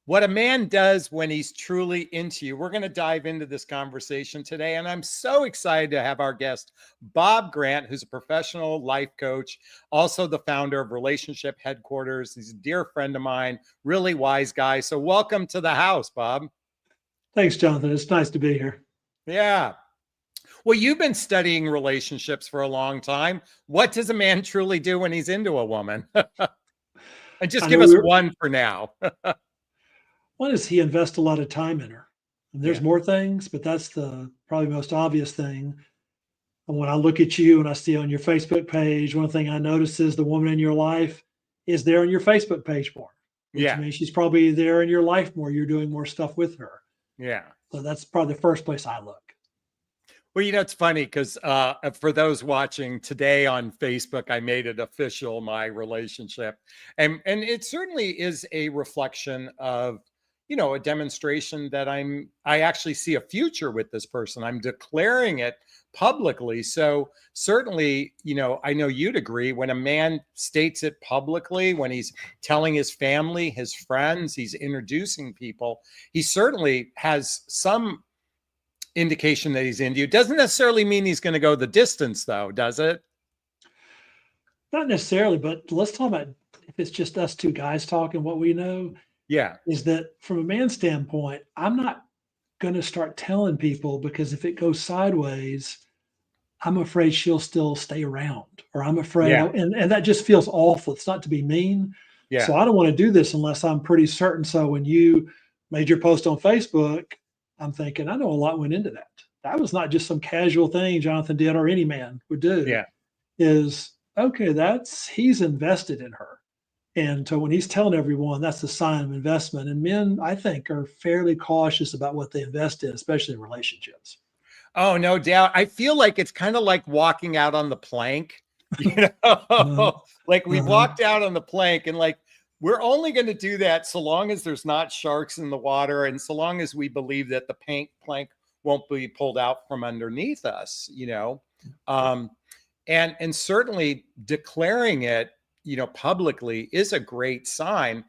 What a man does when he's truly into you. We're going to dive into this conversation today. And I'm so excited to have our guest, Bob Grant, who's a professional life coach, also the founder of Relationship Headquarters. He's a dear friend of mine, really wise guy. So welcome to the house, Bob. Thanks, Jonathan. It's nice to be here. Yeah. Well, you've been studying relationships for a long time. What does a man truly do when he's into a woman? And just give us one for now. One is he invests a lot of time in her. And there's more things, but that's the probably most obvious thing. And when I look at you and I see on your Facebook page, one thing I notice is the woman in your life is there on your Facebook page more, which means she's probably there in your life more. You're doing more stuff with her. Yeah. So that's probably the first place I look. Well, it's funny because for those watching today on Facebook, I made it official, my relationship. And it certainly is a reflection of, a demonstration that I actually see a future with this person. I'm declaring it publicly. So certainly, I know you'd agree when a man states it publicly, when he's telling his family, his friends, he's introducing people, he certainly has some indication that he's into you. Doesn't necessarily mean he's going to go the distance, though, does it? Not necessarily, but let's talk about if it's just us two guys talking, what we know is that from a man's standpoint, I'm not going to start telling people because if it goes sideways, I'm afraid she'll still stay around, or I'm afraid, and that just feels awful. It's not to be mean. So I don't want to do this unless I'm pretty certain. So when you made your post on Facebook, I'm thinking, I know a lot went into that. That was not just some casual thing Jonathan did or any man would do. Is okay, he's invested in her. And so when he's telling everyone, that's a sign of investment. And men, I think, are fairly cautious about what they invest in, especially in relationships. Oh, no doubt. I feel like it's kind of like walking out on the plank, like we walked out on the plank and like, we're only going to do that so long as there's not sharks in the water and so long as we believe that the plank won't be pulled out from underneath us, and certainly declaring it, publicly is a great sign.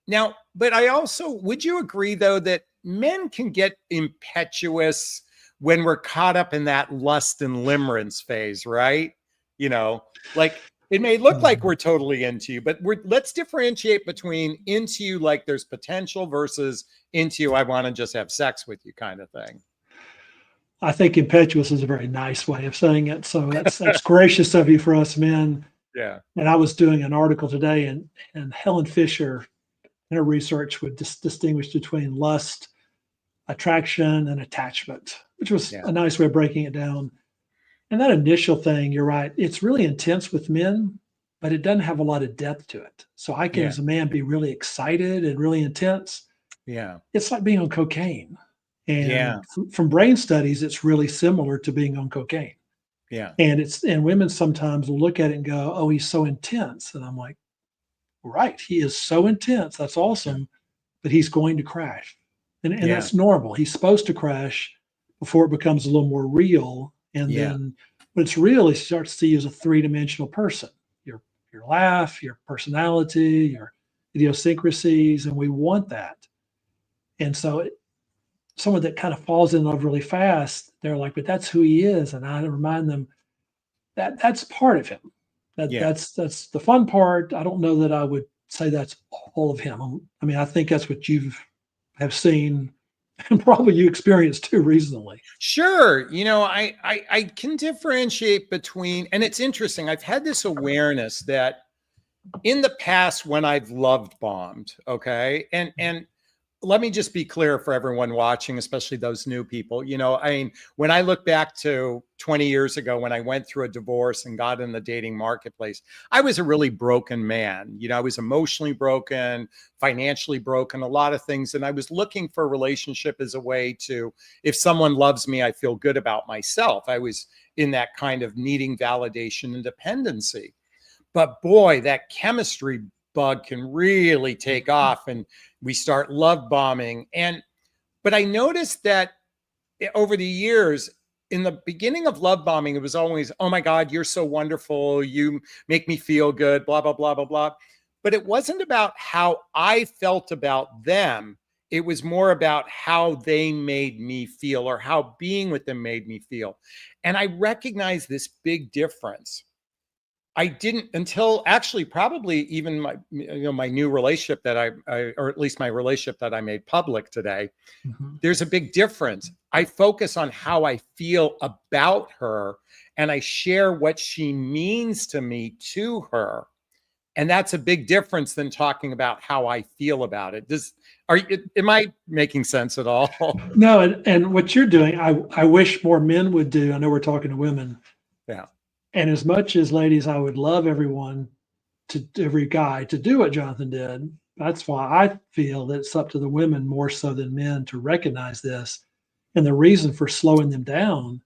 Now, but would you agree though, that men can get impetuous when we're caught up in that lust and limerence phase, right? Like it may look like we're totally into you, but let's differentiate between into you like there's potential versus into you, I want to just have sex with you kind of thing. I think impetuous is a very nice way of saying it. So that's gracious of you for us men. Yeah. And I was doing an article today, and Helen Fisher in her research would distinguish between lust, attraction, and attachment, which was a nice way of breaking it down. And that initial thing, you're right, it's really intense with men, but it doesn't have a lot of depth to it. So I can, as a man, be really excited and really intense. Yeah. It's like being on cocaine. And from brain studies, it's really similar to being on cocaine. Yeah. And women sometimes will look at it and go, oh, he's so intense. And I'm like, right, he is so intense. That's awesome. But he's going to crash. And that's normal. He's supposed to crash before it becomes a little more real. And then when it's real, he starts to see you as a three-dimensional person. Your laugh, your personality, your idiosyncrasies, and we want that. And so someone that kind of falls in love really fast, they're like, but that's who he is. And I remind them that that's part of him. That's the fun part. I don't know that I would say that's all of him. I mean, I think that's what you have seen and probably you experienced too recently. Sure. I can differentiate between, and it's interesting. I've had this awareness that in the past when I've loved bombed, okay, and let me just be clear for everyone watching, especially those new people. When I look back to 20 years ago, when I went through a divorce and got in the dating marketplace, I was a really broken man. I was emotionally broken, financially broken, a lot of things. And I was looking for a relationship as a way to, if someone loves me, I feel good about myself. I was in that kind of needing validation and dependency. But boy, that chemistry bug can really take off and we start love bombing. But I noticed that over the years, in the beginning of love bombing, it was always, oh my God, you're so wonderful. You make me feel good, blah, blah, blah, blah, blah. but it wasn't about how I felt about them. It was more about how they made me feel, or how being with them made me feel. And I recognized this big difference. I didn't until actually probably even my new relationship that or at least my relationship that I made public today. There's a big difference. I focus on how I feel about her, and I share what she means to me to her. And that's a big difference than talking about how I feel about it. Am I making sense at all? No, and what you're doing, I wish more men would do. I know we're talking to women. Yeah. And as much as ladies, I would love every guy to do what Jonathan did. That's why I feel that it's up to the women more so than men to recognize this. And the reason for slowing them down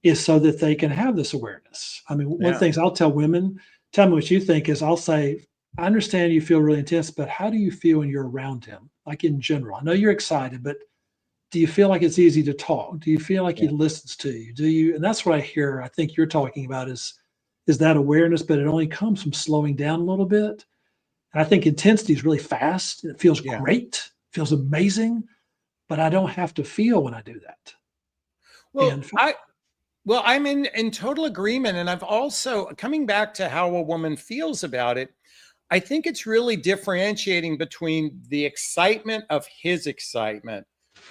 is so that they can have this awareness. I mean, one of the things I'll tell women, tell me what you think, is I'll say, I understand you feel really intense, but how do you feel when you're around him? Like in general, I know you're excited, but do you feel like it's easy to talk? Do you feel like he listens to you? Do you? And that's what I hear. I think you're talking about is that awareness, but it only comes from slowing down a little bit. And I think intensity is really fast. It feels great, feels amazing, but I don't have to feel when I do that. Well, I'm in total agreement. And I've also, coming back to how a woman feels about it, I think it's really differentiating between the excitement of his excitement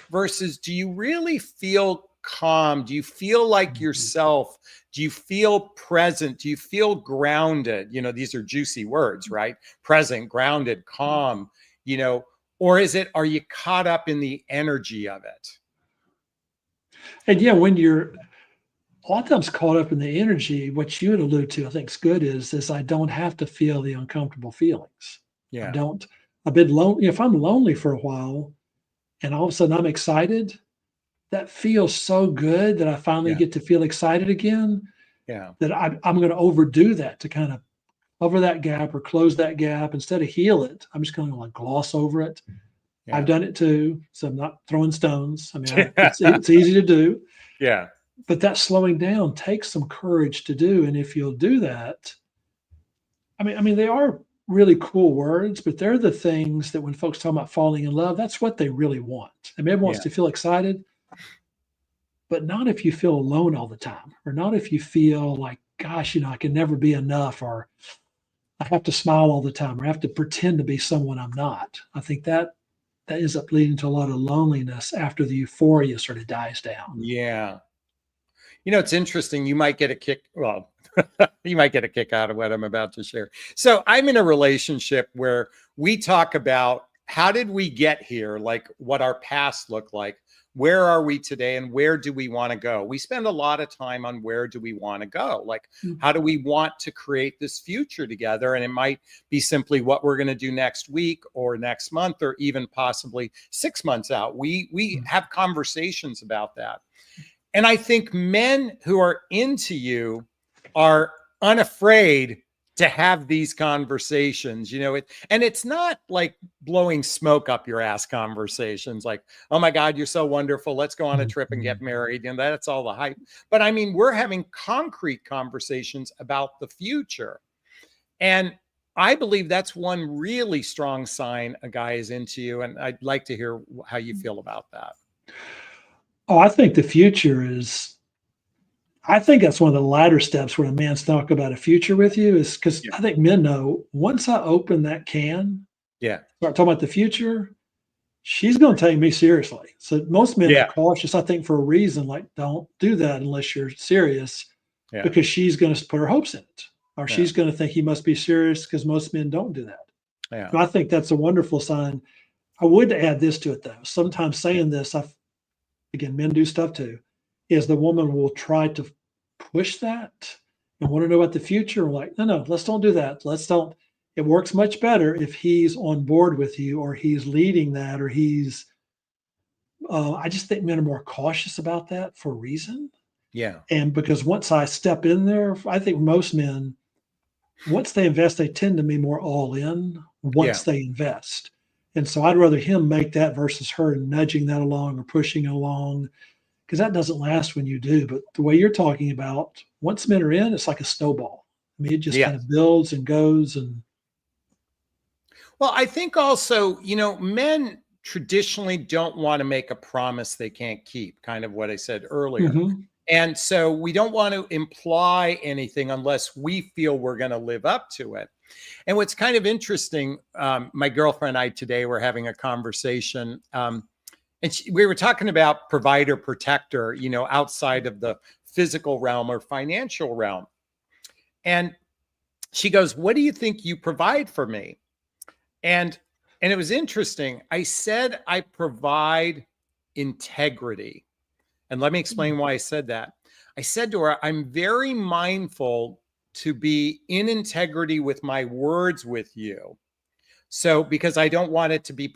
versus, do you really feel calm? Do you feel like yourself? Do you feel present? Do you feel grounded? These are juicy words, right? Present, grounded, calm, or are you caught up in the energy of it? And when you're a lot of times caught up in the energy, what you would allude to, I think is good, is I don't have to feel the uncomfortable feelings. Yeah. I've been lonely. If I'm lonely for a while and all of a sudden I'm excited, that feels so good that I finally get to feel excited again. Yeah. That I'm going to overdo that to kind of cover that gap or close that gap. Instead of heal it, I'm just going to gloss over it. Yeah. I've done it too, so I'm not throwing stones. I mean, it's easy to do. Yeah. But that slowing down takes some courage to do. And if you'll do that, I mean, they are really cool words, but they're the things that when folks talk about falling in love, that's what they really want. And maybe wants to feel excited, but not if you feel alone all the time, or not if you feel like, gosh, I can never be enough, or I have to smile all the time, or I have to pretend to be someone I'm not. I think that ends up leading to a lot of loneliness after the euphoria sort of dies down. Yeah. It's interesting. You might get a kick. Well, you might get a kick out of what I'm about to share. So I'm in a relationship where we talk about how did we get here? Like what our past looked like. Where are we today? And where do we want to go? We spend a lot of time on where do we want to go? Like, how do we want to create this future together? And it might be simply what we're going to do next week or next month, or even possibly 6 months out. We have conversations about that. And I think men who are into you are unafraid to have these conversations, and it's not like blowing smoke up your ass conversations like, oh my God, you're so wonderful. Let's go on a trip and get married. And that's all the hype. But I mean, we're having concrete conversations about the future. And I believe that's one really strong sign a guy is into you. And I'd like to hear how you feel about that. Oh, I think the future I think that's one of the latter steps where a man's talk about a future with you, is because I think men know once I open that can, start talking about the future, she's going to take me seriously. So most men are cautious, I think, for a reason, like, don't do that unless you're serious, because she's going to put her hopes in it, or she's going to think he must be serious, because most men don't do that. Yeah. So I think that's a wonderful sign. I would add this to it, though. Sometimes saying this, again, men do stuff too, is the woman will try to push that and want to know about the future. We're like, no, let's don't do that. It works much better if he's on board with you, or he's leading that, or I just think men are more cautious about that for a reason. Yeah. And because once I step in there, I think most men, once they invest, they tend to be more all in once they invest. And so I'd rather him make that versus her nudging that along or pushing it along, because that doesn't last when you do. But the way you're talking about, once men are in, it's like a snowball. I mean, it just kind of builds and goes. And Well, I think also, men traditionally don't want to make a promise they can't keep, kind of what I said earlier. Hmm. And so we don't want to imply anything unless we feel we're going to live up to it. And what's kind of interesting, my girlfriend and I today were having a conversation, and we were talking about provider protector, outside of the physical realm or financial realm. And she goes, "What do you think you provide for me?" And it was interesting. I said I provide integrity. And let me explain why I said that. I said to her, I'm very mindful to be in integrity with my words with you. So, because I don't want it to be,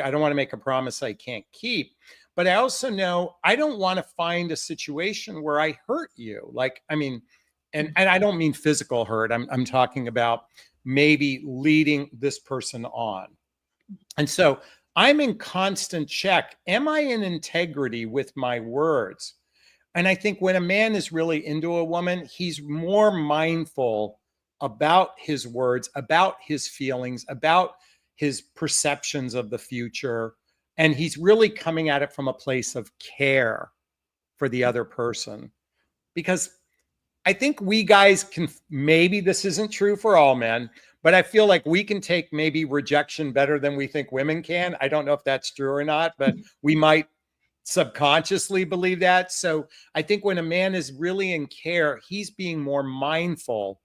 I don't want to make a promise I can't keep. But I also know I don't want to find a situation where I hurt you. Like, I mean, and I don't mean physical hurt. I'm talking about maybe leading this person on. And so I'm in constant check. Am I in integrity with my words? And I think when a man is really into a woman, he's more mindful about his words, about his feelings, about his perceptions of the future. And he's really coming at it from a place of care for the other person. Because I think we guys can, maybe this isn't true for all men, but I feel like we can take maybe rejection better than we think women can. I don't know if that's true or not, but we might subconsciously believe that. So I think when a man is really in care, he's being more mindful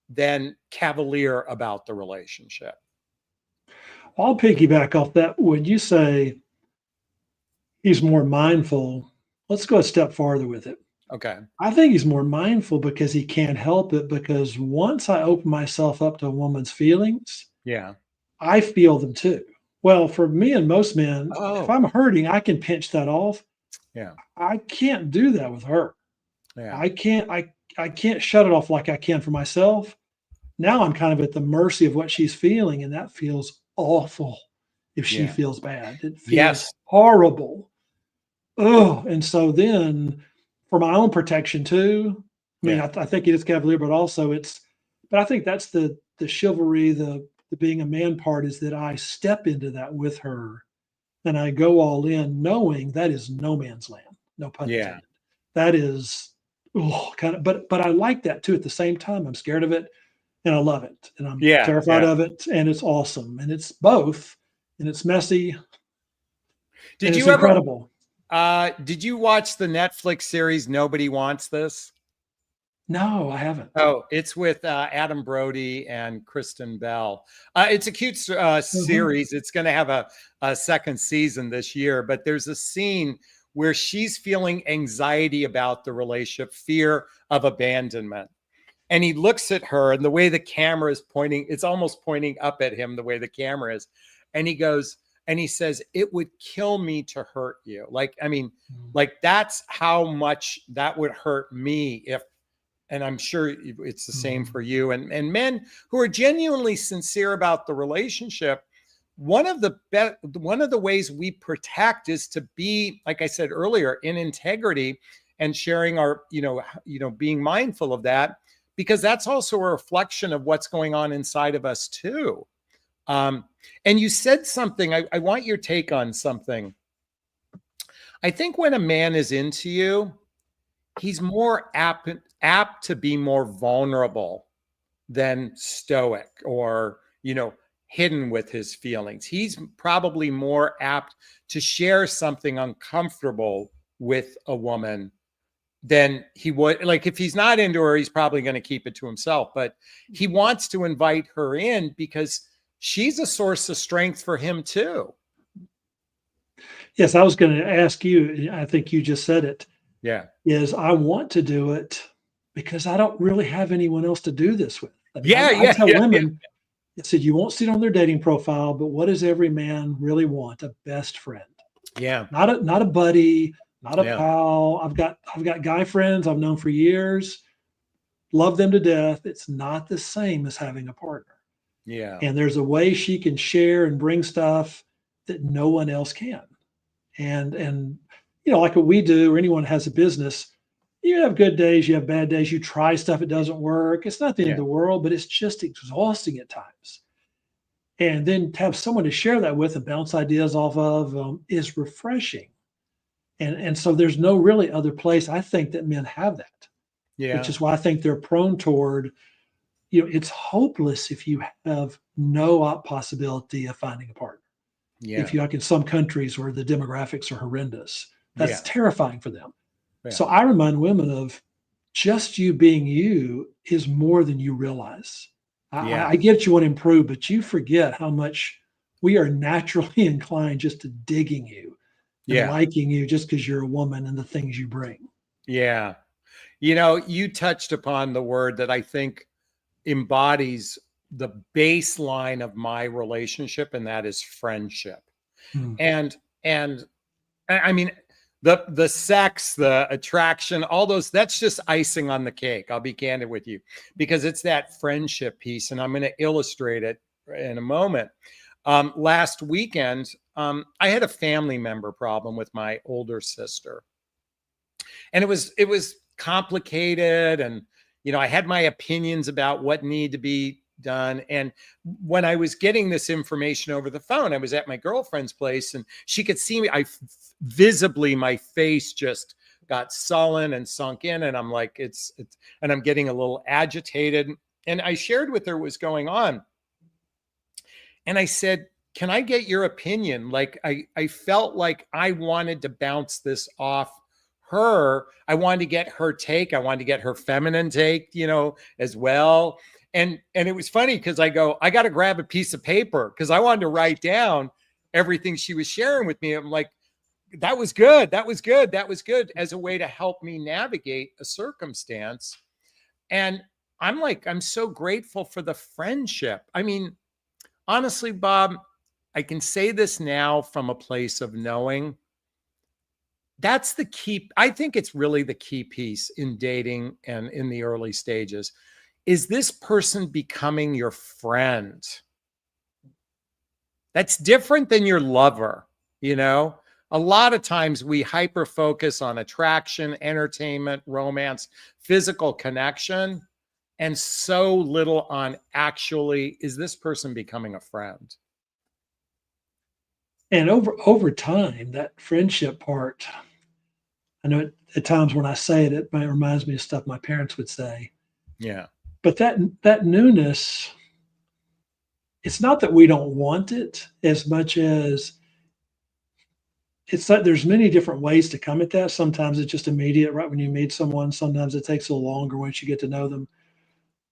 than cavalier about the relationship. I'll piggyback off that. When you say he's more mindful, let's go a step farther with it. Okay. I think he's more mindful because he can't help it. Because once I open myself up to a woman's feelings, Yeah. I feel them too. Well, for me and most men, if Oh, I'm hurting, I can pinch that off. yeah. I can't do that with her. Yeah. I can't shut it off like I can for myself. Now I'm kind of at the mercy of what she's feeling, and that feels awful if she Yeah. feels bad. It feels Yes. horrible. Oh, and so then for my own protection too, I mean, Yeah. I think it is cavalier, but also but I think that's the chivalry, the being a man part is that I step into that with her and I go all in knowing that is no man's land, no pun Yeah. intended. That is, oh, kind of, but I like that too. At the same time, I'm scared of it and I love it and I'm Yeah. terrified Yeah. of it and it's awesome and it's both and it's messy and Did it's you ever incredible. did you watch the Netflix series Nobody Wants This? No, I haven't. Oh, it's with Adam Brody and Kristen Bell. It's a cute Mhm. series. It's going to have a second season this year, but there's a scene where she's feeling anxiety about the relationship, fear of abandonment. And he looks at her, and the way the camera is pointing, it's almost pointing up at him, the way the camera is. And he goes, and he says, "It would kill me to hurt you." Like, I mean, Mm. like that's how much that would hurt me if, and I'm sure it's the same Mhm. for you and men who are genuinely sincere about the relationship. One of the ways we protect is to be, like I said earlier, in integrity and sharing our, being mindful of that, because that's also a reflection of what's going on inside of us too. Um, and you said something, I want your take on something. I think when a man is into you, he's more apt to be more vulnerable than stoic or hidden with his feelings. He's probably more apt to share something uncomfortable with a woman than he would, like, if he's not into her, he's probably going to keep it to himself, but he wants to invite her in because she's a source of strength for him too. Yes, I was going to ask you, I think you just said it, Yeah. is I want to do it because I don't really have anyone else to do this with. I mean, Yeah. I Yeah. tell Yeah. Yeah. women, I said, you won't see it on their dating profile, but what does every man really want? A best friend, Yeah. not a buddy, not a Yeah. pal. I've got guy friends I've known for years, love them to death. It's not the same as having a partner. Yeah. And there's a way she can share and bring stuff that no one else can. And like what we do or anyone has a business, you have good days, you have bad days, you try stuff, it doesn't work. It's not the end of Yeah. the world, but it's just exhausting at times. And then to have someone to share that with and bounce ideas off of is refreshing. And so there's no really other place I think that men have that, which Yeah. is why I think they're prone toward, it's hopeless if you have no possibility of finding a partner. If Yeah. you like in some countries where the demographics are horrendous, that's Yeah. terrifying for them. Yeah. So I remind women of just you being you is more than you realize. I Yes. get you want to improve, but you forget how much we are naturally inclined just to digging you and Yeah. liking you just because you're a woman and the things you bring. Yeah. You touched upon the word that I think embodies the baseline of my relationship, and that is friendship. Mm. And I mean, the sex, the attraction, all those, that's just icing on the cake. I'll be candid with you, because it's that friendship piece, and I'm going to illustrate it in a moment. Last weekend, I had a family member problem with my older sister, and it was complicated, and I had my opinions about what needed to be done. And when I was getting this information over the phone, I was at my girlfriend's place, and she could see me. I visibly, my face just got sullen and sunk in, and I'm like, it's and I'm getting a little agitated. And I shared with her what was going on, and I said, can I get your opinion? Like, I felt like I wanted to bounce this off her. I wanted to get her take. I wanted to get her feminine take, as well. And it was funny because I go, I got to grab a piece of paper because I wanted to write down everything she was sharing with me. I'm like, that was good. That was good. That was good, as a way to help me navigate a circumstance. And I'm like, I'm so grateful for the friendship. I mean, honestly, Bob, I can say this now from a place of knowing that's the key. I think it's really the key piece in dating and in the early stages. Is this person becoming your friend? That's different than your lover. A lot of times we hyper focus on attraction, entertainment, romance, physical connection, and so little on actually, is this person becoming a friend? And over time, that friendship part, I know at times when I say it, it reminds me of stuff my parents would say. Yeah. But that newness, it's not that we don't want it as much as it's like there's many different ways to come at that. Sometimes it's just immediate right when you meet someone. Sometimes it takes a little longer once you get to know them.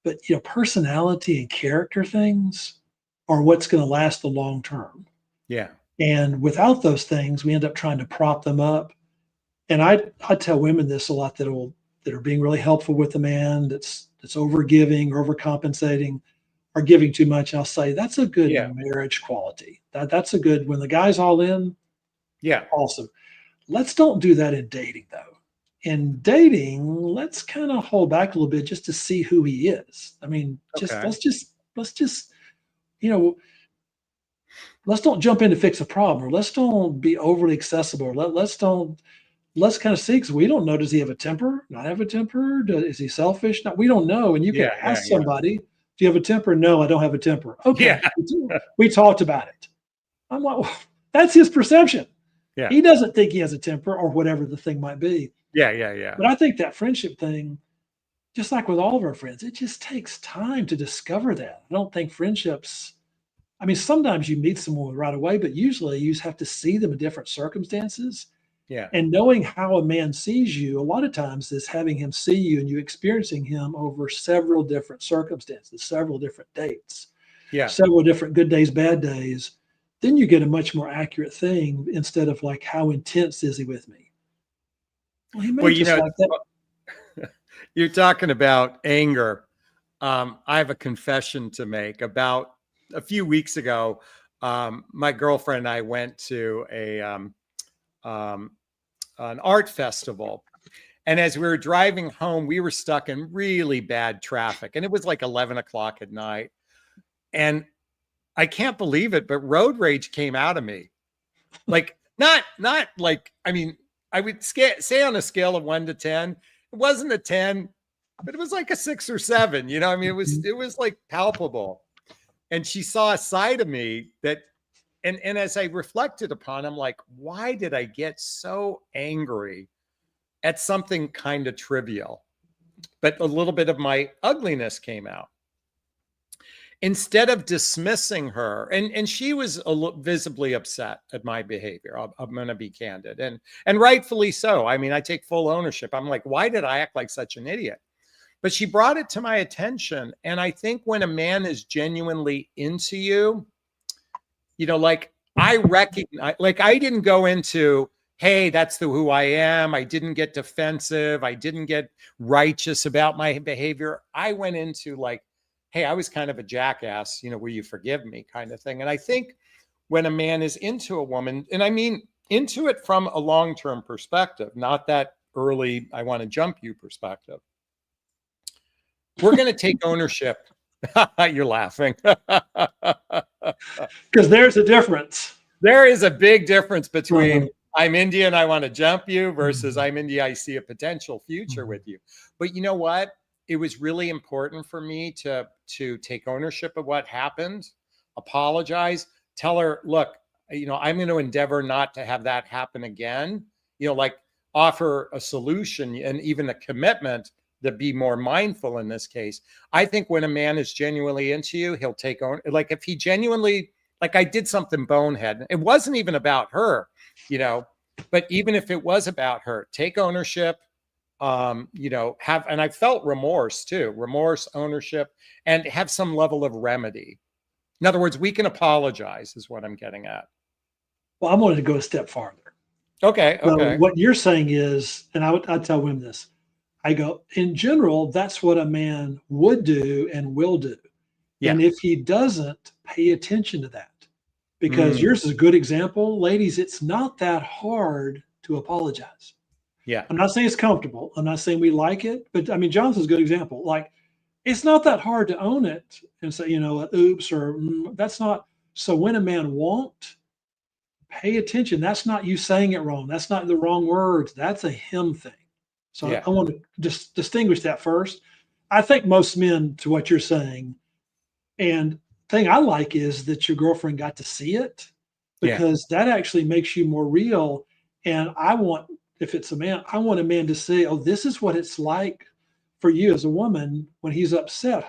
But personality and character things are what's going to last the long term. Yeah. And without those things, we end up trying to prop them up. And I tell women this a lot that are being really helpful with the man that's over giving or overcompensating or giving too much. I'll say that's a good Yeah. marriage quality. That's a good when the guy's all in. Yeah. Awesome. Let's don't do that in dating though. In dating, let's kind of hold back a little bit just to see who he is. I mean, Okay. let's just you know let's don't jump in to fix a problem, or let's don't be overly accessible. Let's kind of see because we don't know. Does he have a temper? Not have a temper? Is he selfish? No, we don't know. And you can Yeah. Yeah. ask Yeah. somebody, "Do you have a temper?" No, I don't have a temper. Okay, Yeah. we talked about it. I'm like, well, that's his perception. Yeah. He doesn't think he has a temper or whatever the thing might be. Yeah. Yeah. Yeah. But I think that friendship thing, just like with all of our friends, it just takes time to discover that. I don't think friendships. I mean, sometimes you meet someone right away, but usually you just have to see them in different circumstances. Yeah. And knowing how a man sees you, a lot of times is having him see you and you experiencing him over several different circumstances, several different dates, Yeah. several different good days, bad days. Then you get a much more accurate thing instead of like, how intense is he with me? Well, he may Well, just like that. you're talking about anger. I have a confession to make. About a few weeks ago, my girlfriend and I went to um, an art festival. And as we were driving home, we were stuck in really bad traffic. And it was like 11 o'clock at night. And I can't believe it, but road rage came out of me. Like, not like, I mean, I would say on a scale of 1 to 10, it wasn't a 10, but it was like a 6 or 7. I mean, it was like palpable. and she saw a side of me that, and as I reflected upon, I'm like, why did I get so angry at something kind of trivial? But a little bit of my ugliness came out. Instead of dismissing her, and she was visibly upset at my behavior. I'm going to be candid, and rightfully so. I mean, I take full ownership. I'm like, why did I act like such an idiot? But she brought it to my attention, and I think when a man is genuinely into you, like I recognize, like I didn't go into, hey, that's who I am. I didn't get defensive. I didn't get righteous about my behavior. I went into like, hey, I was kind of a jackass, will you forgive me kind of thing. And I think when a man is into a woman, and I mean into it from a long-term perspective, not that early, I want to jump you perspective, we're going to take ownership. You're laughing. Because there's a difference. There is a big difference between I'm Indian, I want to jump you versus I'm India, I see a potential future with you. But you know what? It was really important for me to take ownership of what happened, apologize, tell her, look, I'm going to endeavor not to have that happen again, like offer a solution and even a commitment to be more mindful in this case. I think when a man is genuinely into you, he'll take on, like if he genuinely, like I did something bonehead, it wasn't even about her, but even if it was about her, take ownership, and I felt remorse, ownership, and have some level of remedy. In other words, we can apologize is what I'm getting at. Well, I wanted to go a step farther. Okay. So what you're saying is, and I tell women this, I go, in general, that's what a man would do and will do. Yeah. And if he doesn't, pay attention to that. Because yours is a good example. Ladies, it's not that hard to apologize. Yeah. I'm not saying it's comfortable. I'm not saying we like it, but I mean, Jonathan's a good example. Like, it's not that hard to own it and say, oops, or that's not. So when a man won't, pay attention. That's not you saying it wrong. That's not the wrong words. That's a him thing. So I want to just distinguish that first. I think most men, to what you're saying, and thing I like is that your girlfriend got to see it, because that actually makes you more real. And if it's a man, I want a man to say, oh, this is what it's like for you as a woman when he's upset,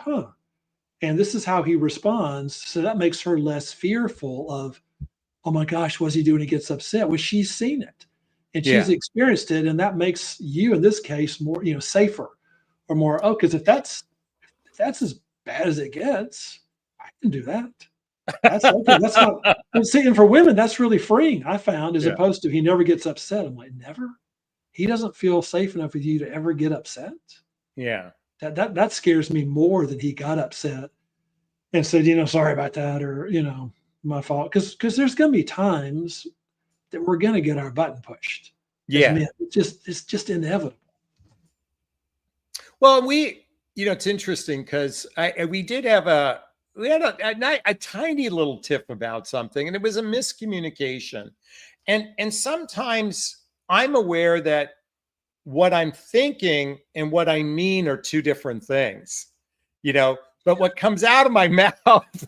and this is how he responds. So that makes her less fearful of, oh my gosh, what's he doing? He gets upset. Well, she's seen it and she's experienced it. And that makes you, in this case, more, safer or more, because if that's as bad as it gets, I can do that. That's okay. That's not, see, and for women, that's really freeing, I found, as opposed to he never gets upset. I'm like, never? He doesn't feel safe enough with you to ever get upset? Yeah. That scares me more than he got upset and said, sorry about that, or, my fault. Because there's going to be times that we're going to get our button pushed. Yeah. Men. It's just inevitable. Well, it's interesting because we had a tiny little tiff about something, and it was a miscommunication. And sometimes I'm aware that what I'm thinking and what I mean are two different things, but what comes out of my mouth,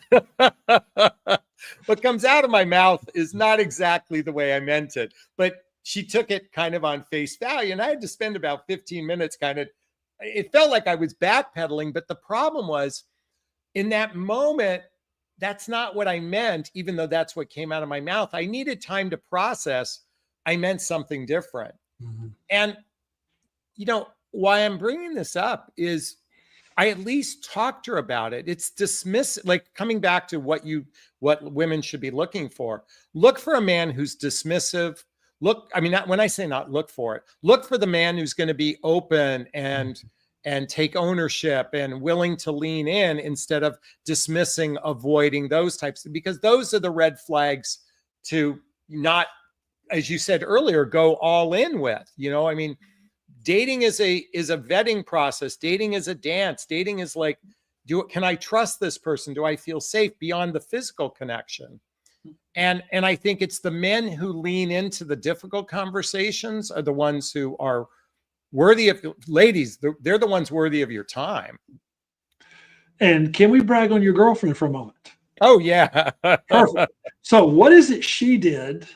is not exactly the way I meant it. But she took it kind of on face value, and I had to spend about 15 minutes it felt like I was backpedaling, but the problem was, in that moment, that's not what I meant, even though that's what came out of my mouth. I needed time to process. I meant something different. Mm-hmm. And, why I'm bringing this up is I at least talked to her about it. It's like coming back to what women should be looking for. Look for a man who's dismissive. When I say not look for it, look for the man who's going to be open and take ownership and willing to lean in instead of dismissing, avoiding those types, because those are the red flags to not, as you said earlier, go all in with. Dating is a vetting process. Dating is a dance. Dating is like, can I trust this person? Do I feel safe beyond the physical connection? And I think it's the men who lean into the difficult conversations are the ones who are worthy of, ladies, they're the ones worthy of your time. And can we brag on your girlfriend for a moment? Oh yeah. Perfect. So what is it she did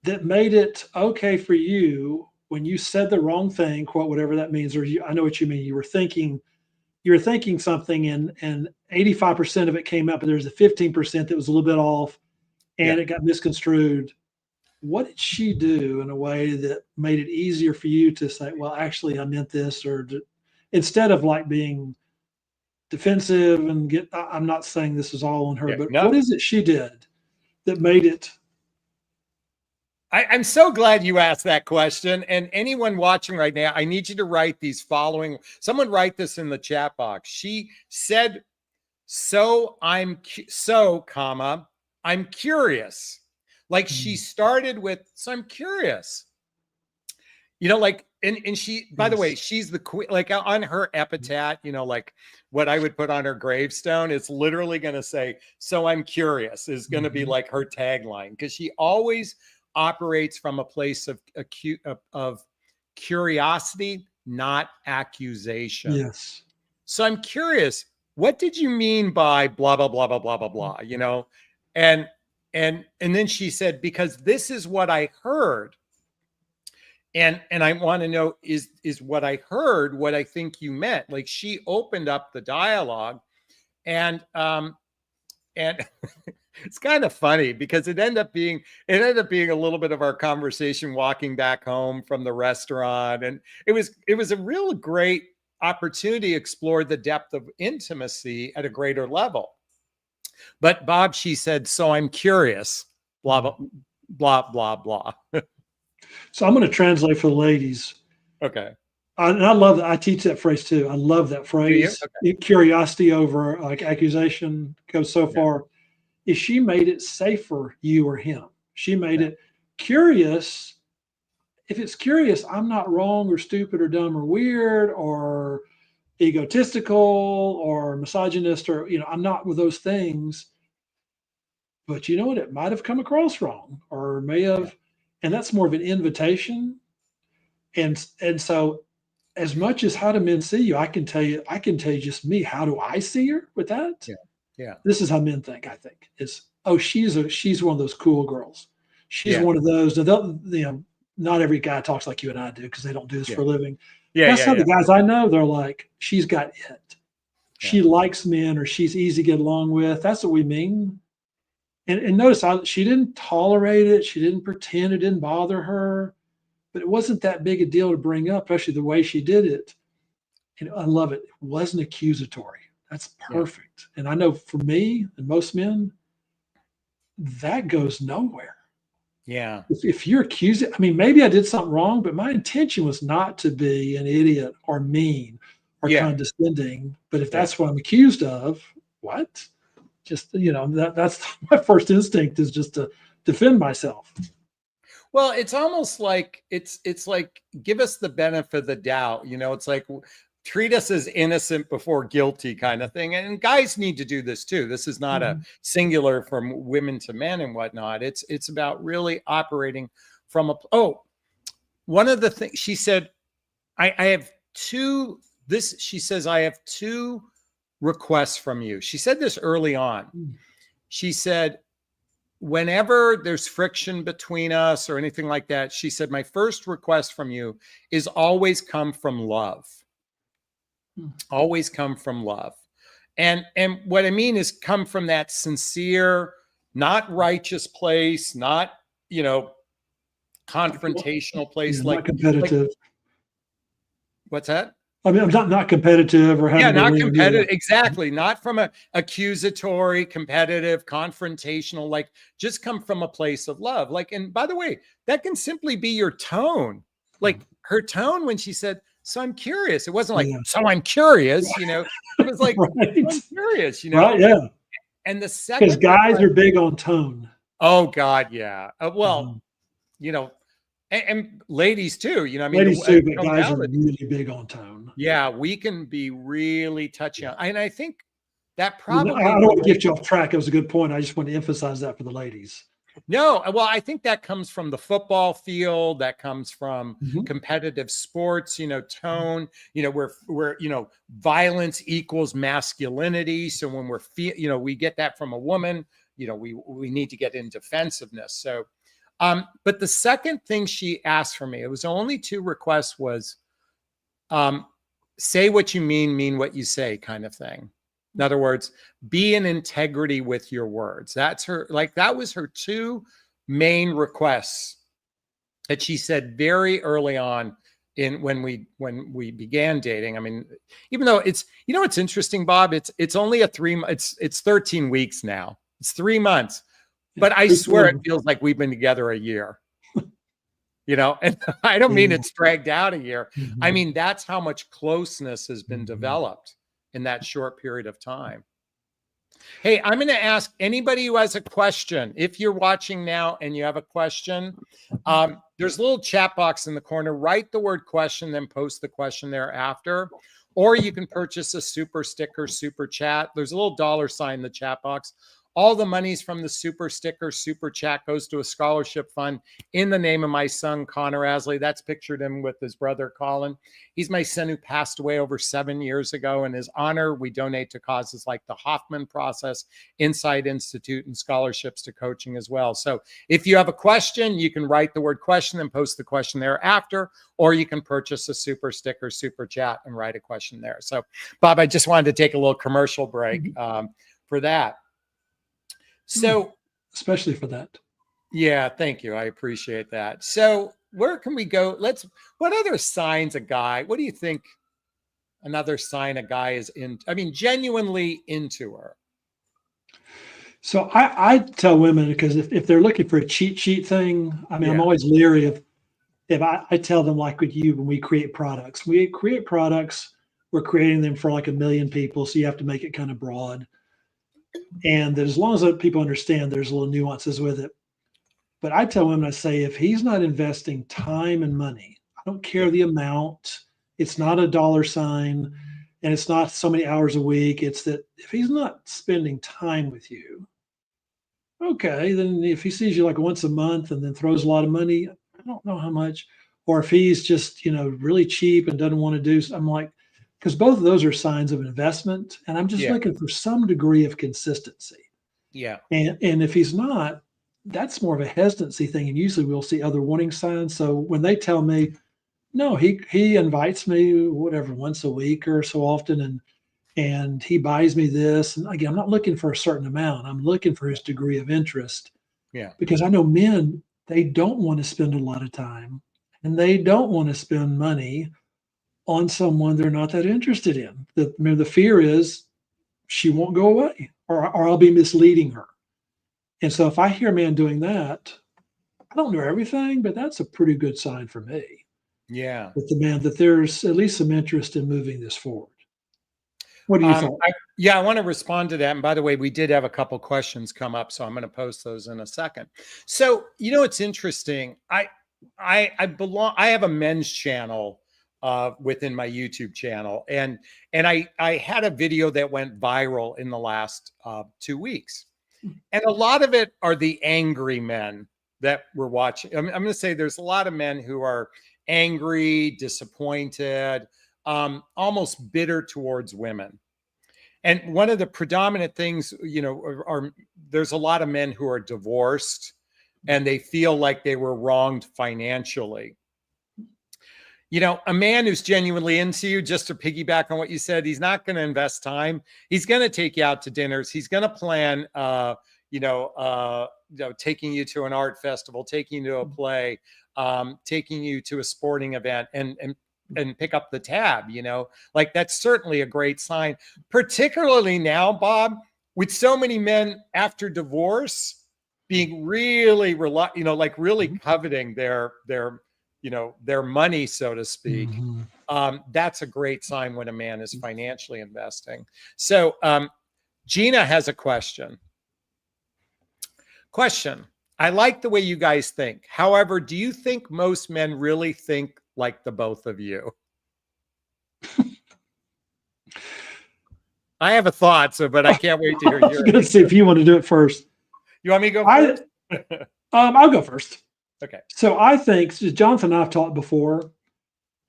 that made it okay for you when you said the wrong thing, quote, whatever that means, or I know what you mean. You were thinking something and 85% of it came up, but there's a 15% that was a little bit off Yeah. and it got misconstrued. What did she do in a way that made it easier for you to say, well, actually I meant this, or instead of like being defensive and I'm not saying this is all on her, Yeah. but No. what is it she did that made it? I'm so glad you asked that question. And anyone watching right now, I need you to write these following. Someone write this in the chat box. She said, comma, I'm curious. Like she started with, so I'm curious. Like, and she, by the way, she's the queen, like on her epitaph, like what I would put on her gravestone, it's literally going to say, so I'm curious is going to be like her tagline. Cause she always operates from a place of curiosity, not accusation. Yes. So I'm curious, what did you mean by blah, blah, blah, blah, blah, blah, blah, and then she said, because this is what I heard. And I want to know, is what I heard what I think you meant? Like she opened up the dialogue and it's kind of funny because it ended up being a little bit of our conversation walking back home from the restaurant. And it was a real great opportunity to explore the depth of intimacy at a greater level. But Bob, she said, so I'm curious, blah, blah, blah, blah, blah. So I'm going to translate for the ladies. Okay. And I love that. I teach that phrase too. I love that phrase. Okay. Curiosity over like accusation goes so far. Is she made it safe for you or him? She made it curious. If it's curious, I'm not wrong or stupid or dumb or weird or egotistical or misogynist or, I'm not with those things. But you know what? It might have come across wrong or may have, and that's more of an invitation. And so as much as how do men see you, I can tell you just me, how do I see her with that? Yeah. This is how men think, I think, is, oh, she's one of those cool girls. She's one of those, not every guy talks like you and I do because they don't do this for a living. That's how the guys I know, they're like, she's got it. She likes men or she's easy to get along with. That's what we mean. And notice she didn't tolerate it. She didn't pretend it didn't bother her, but it wasn't that big a deal to bring up, especially the way she did it. And I love it. It wasn't accusatory. That's perfect. And I know for me and most men, that goes nowhere. Yeah. If you're accusing, maybe I did something wrong, but my intention was not to be an idiot or mean or condescending. But if that's what I'm accused of, what? Just, that's my first instinct is just to defend myself. Well, it's almost like it's like give us the benefit of the doubt. It's like treat us as innocent before guilty kind of thing. And guys need to do this too. This is not a singular from women to men and whatnot. It's about really operating from one of the things she said, I have two requests from you. She said this early on. She said, whenever there's friction between us or anything like that, she said, my first request from you is always come from love. Always come from love. And what I mean is come from that sincere, not righteous place, not, confrontational place. Not competitive. What's that? I'm not competitive or having not competitive. Exactly. Not from a accusatory, competitive, confrontational, like just come from a place of love. Like, and by the way, that can simply be your tone. Like her tone when she said, so I'm curious. It wasn't like, so I'm curious, it was like, I'm curious, Right, yeah. And the second, because guys are big on tone. Oh God. Yeah. And ladies too, ladies too, but guys are really big on tone. Yeah, we can be really touchy on, and I think that probably. I don't want to get you off track. It was a good point. I just want to emphasize that for the ladies. No, well, I think that comes from the football field. That comes from Mhm. competitive sports, tone, where, violence equals masculinity. So when we get that from a woman, we need to get in defensiveness. So, but the second thing she asked for me, it was only 2 requests, was say what you mean what you say, kind of thing. In other words, be in integrity with your words. That was her 2 main requests that she said very early on when we began dating. I mean, even though it's interesting, Bob, it's only it's 13 weeks now. It's 3 months. But I swear it feels like we've been together a year. And I don't mean it's dragged out a year. Mhm. I mean, that's how much closeness has been Mhm. developed in that short period of time. Hey, I'm going to ask anybody who has a question. If you're watching now and you have a question, there's a little chat box in the corner. Write the word question, then post the question thereafter. Or you can purchase a super sticker, super chat. There's a little $ in the chat box. All the monies from the super sticker, super chat goes to a scholarship fund in the name of my son, Connor Asley. That's pictured him with his brother, Colin. He's my son who passed away over 7 years ago. In his honor, we donate to causes like the Hoffman Process, Insight Institute, and scholarships to coaching as well. So if you have a question, you can write the word question and post the question thereafter, or you can purchase a super sticker, super chat, and write a question there. So, Bob, I just wanted to take a little commercial break for that. So, especially for that. Yeah, thank you. I appreciate that. So, where can we go? What other signs what do you think another sign a guy is genuinely into her? So I tell women, because if they're looking for a cheat sheet thing, I'm always leery of, if I tell them, like with you, when we create products, we're creating them for like 1 million people. So you have to make it kind of broad. And that as long as people understand, there's little nuances with it. But I tell women, I say, if he's not investing time and money, I don't care the amount, it's not a $, and it's not so many hours a week. It's that if he's not spending time with you, okay, then if he sees you like once a month and then throws a lot of money, I don't know how much. Or if he's just, really cheap and doesn't want to do, I'm like, because both of those are signs of investment. And I'm just looking for some degree of consistency. Yeah. And if he's not, that's more of a hesitancy thing. And usually we'll see other warning signs. So when they tell me, no, he invites me whatever once a week or so often, and he buys me this. And again, I'm not looking for a certain amount. I'm looking for his degree of interest. Yeah. Because I know men, they don't want to spend a lot of time and they don't want to spend money on someone they're not that interested in. The fear is she won't go away or I'll be misleading her. And so if I hear a man doing that, I don't know everything, but that's a pretty good sign for me. Yeah. That there's at least some interest in moving this forward. What do you think? I want to respond to that. And by the way, we did have a couple questions come up, so I'm going to post those in a second. So, it's interesting. I have a men's channel within my YouTube channel, and I had a video that went viral in the last 2 weeks, and a lot of it are the angry men that we're watching. I'm going to say there's a lot of men who are angry, disappointed, almost bitter towards women. And one of the predominant things, there's a lot of men who are divorced and they feel like they were wronged financially. A man who's genuinely into you, just to piggyback on what you said, he's not going to invest time. He's going to take you out to dinners. He's going to plan, taking you to an art festival, taking you to a play, taking you to a sporting event, and pick up the tab. Like that's certainly a great sign, particularly now, Bob, with so many men after divorce being really really coveting their money, so to speak. That's a great sign when a man is financially investing. So Gina has a question. I like the way you guys think. However, do you think most men really think like the both of you? I have a thought, but I can't wait to hear yours. Let's see if you want to do it first. You want me to go first? I'll go first. Okay. So I think so Jonathan and I've talked before,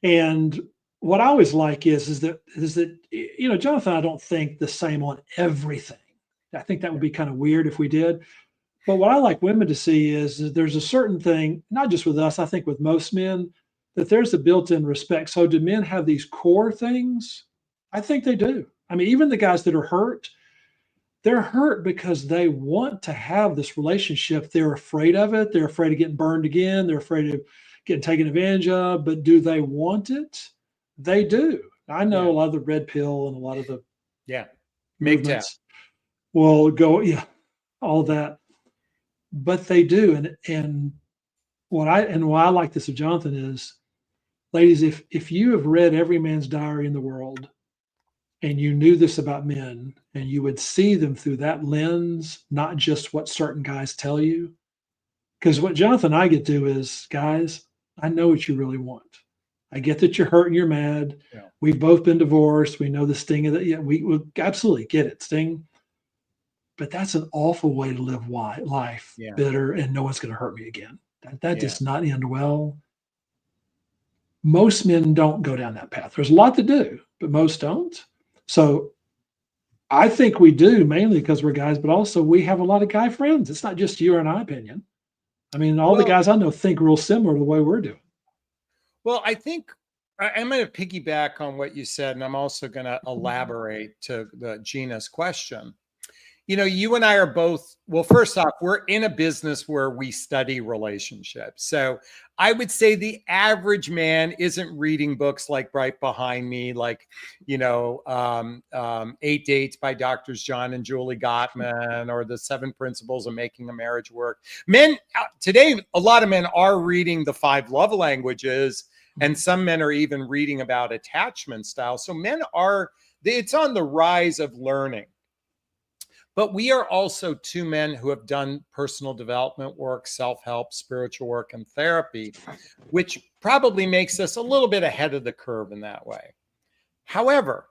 and what I always like is that Jonathan and I don't think the same on everything. I think that would be kind of weird if we did. But what I like women to see is that there's a certain thing, not just with us, I think with most men, that there's a built-in respect. So do men have these core things? I think they do. I mean, even the guys that are hurt, they're hurt because they want to have this relationship. They're afraid of it. They're afraid of getting burned again. They're afraid of getting taken advantage of. But do they want it? They do. I know Yeah. a lot of the red pill and a lot of the Yeah. MGTOW. movements will go, yeah, all that. But they do. And why I like this of Jonathan is, ladies, if you have read every man's diary in the world and you knew this about men and you would see them through that lens, not just what certain guys tell you. Because what Jonathan and I get to is, guys, I know what you really want. I get that you're hurt and you're mad. Yeah. We've both been divorced. We know the sting of that. Yeah, we absolutely get it, sting. But that's an awful way to live life, Yeah. bitter, and no one's going to hurt me again. That Yeah. does not end well. Most men don't go down that path. There's a lot to do, but most don't. So I think we do, mainly because we're guys, but also we have a lot of guy friends. It's not just you or my opinion. I mean, all the Well, guys I know think real similar to the way we're doing. well, I think I'm going to piggyback on what you said, and I'm also going to elaborate to Gina's question. You and I are both, well, first off, we're in a business where we study relationships. So I would say the average man isn't reading books like right behind me, like, 8 Dates by Doctors John and Julie Gottman, or the 7 Principles of Making a Marriage Work. Men today, a lot of men are reading the 5 love languages, and some men are even reading about attachment style. So it's on the rise of learning. But we are also 2 men who have done personal development work, self-help, spiritual work, and therapy, which probably makes us a little bit ahead of the curve in that way. However,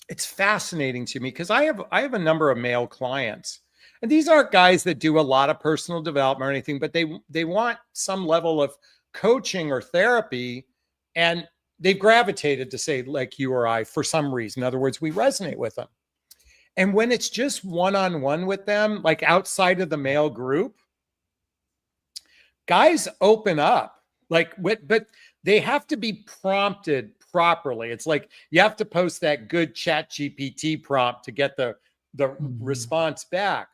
it's fascinating to me because I have a number of male clients, and these aren't guys that do a lot of personal development or anything, but they want some level of coaching or therapy, and they've gravitated to, say, like you or I, for some reason. In other words, we resonate with them. And when it's just one-on-one with them, like outside of the male group, guys open up, but they have to be prompted properly. It's like you have to post that good ChatGPT prompt to get the response back.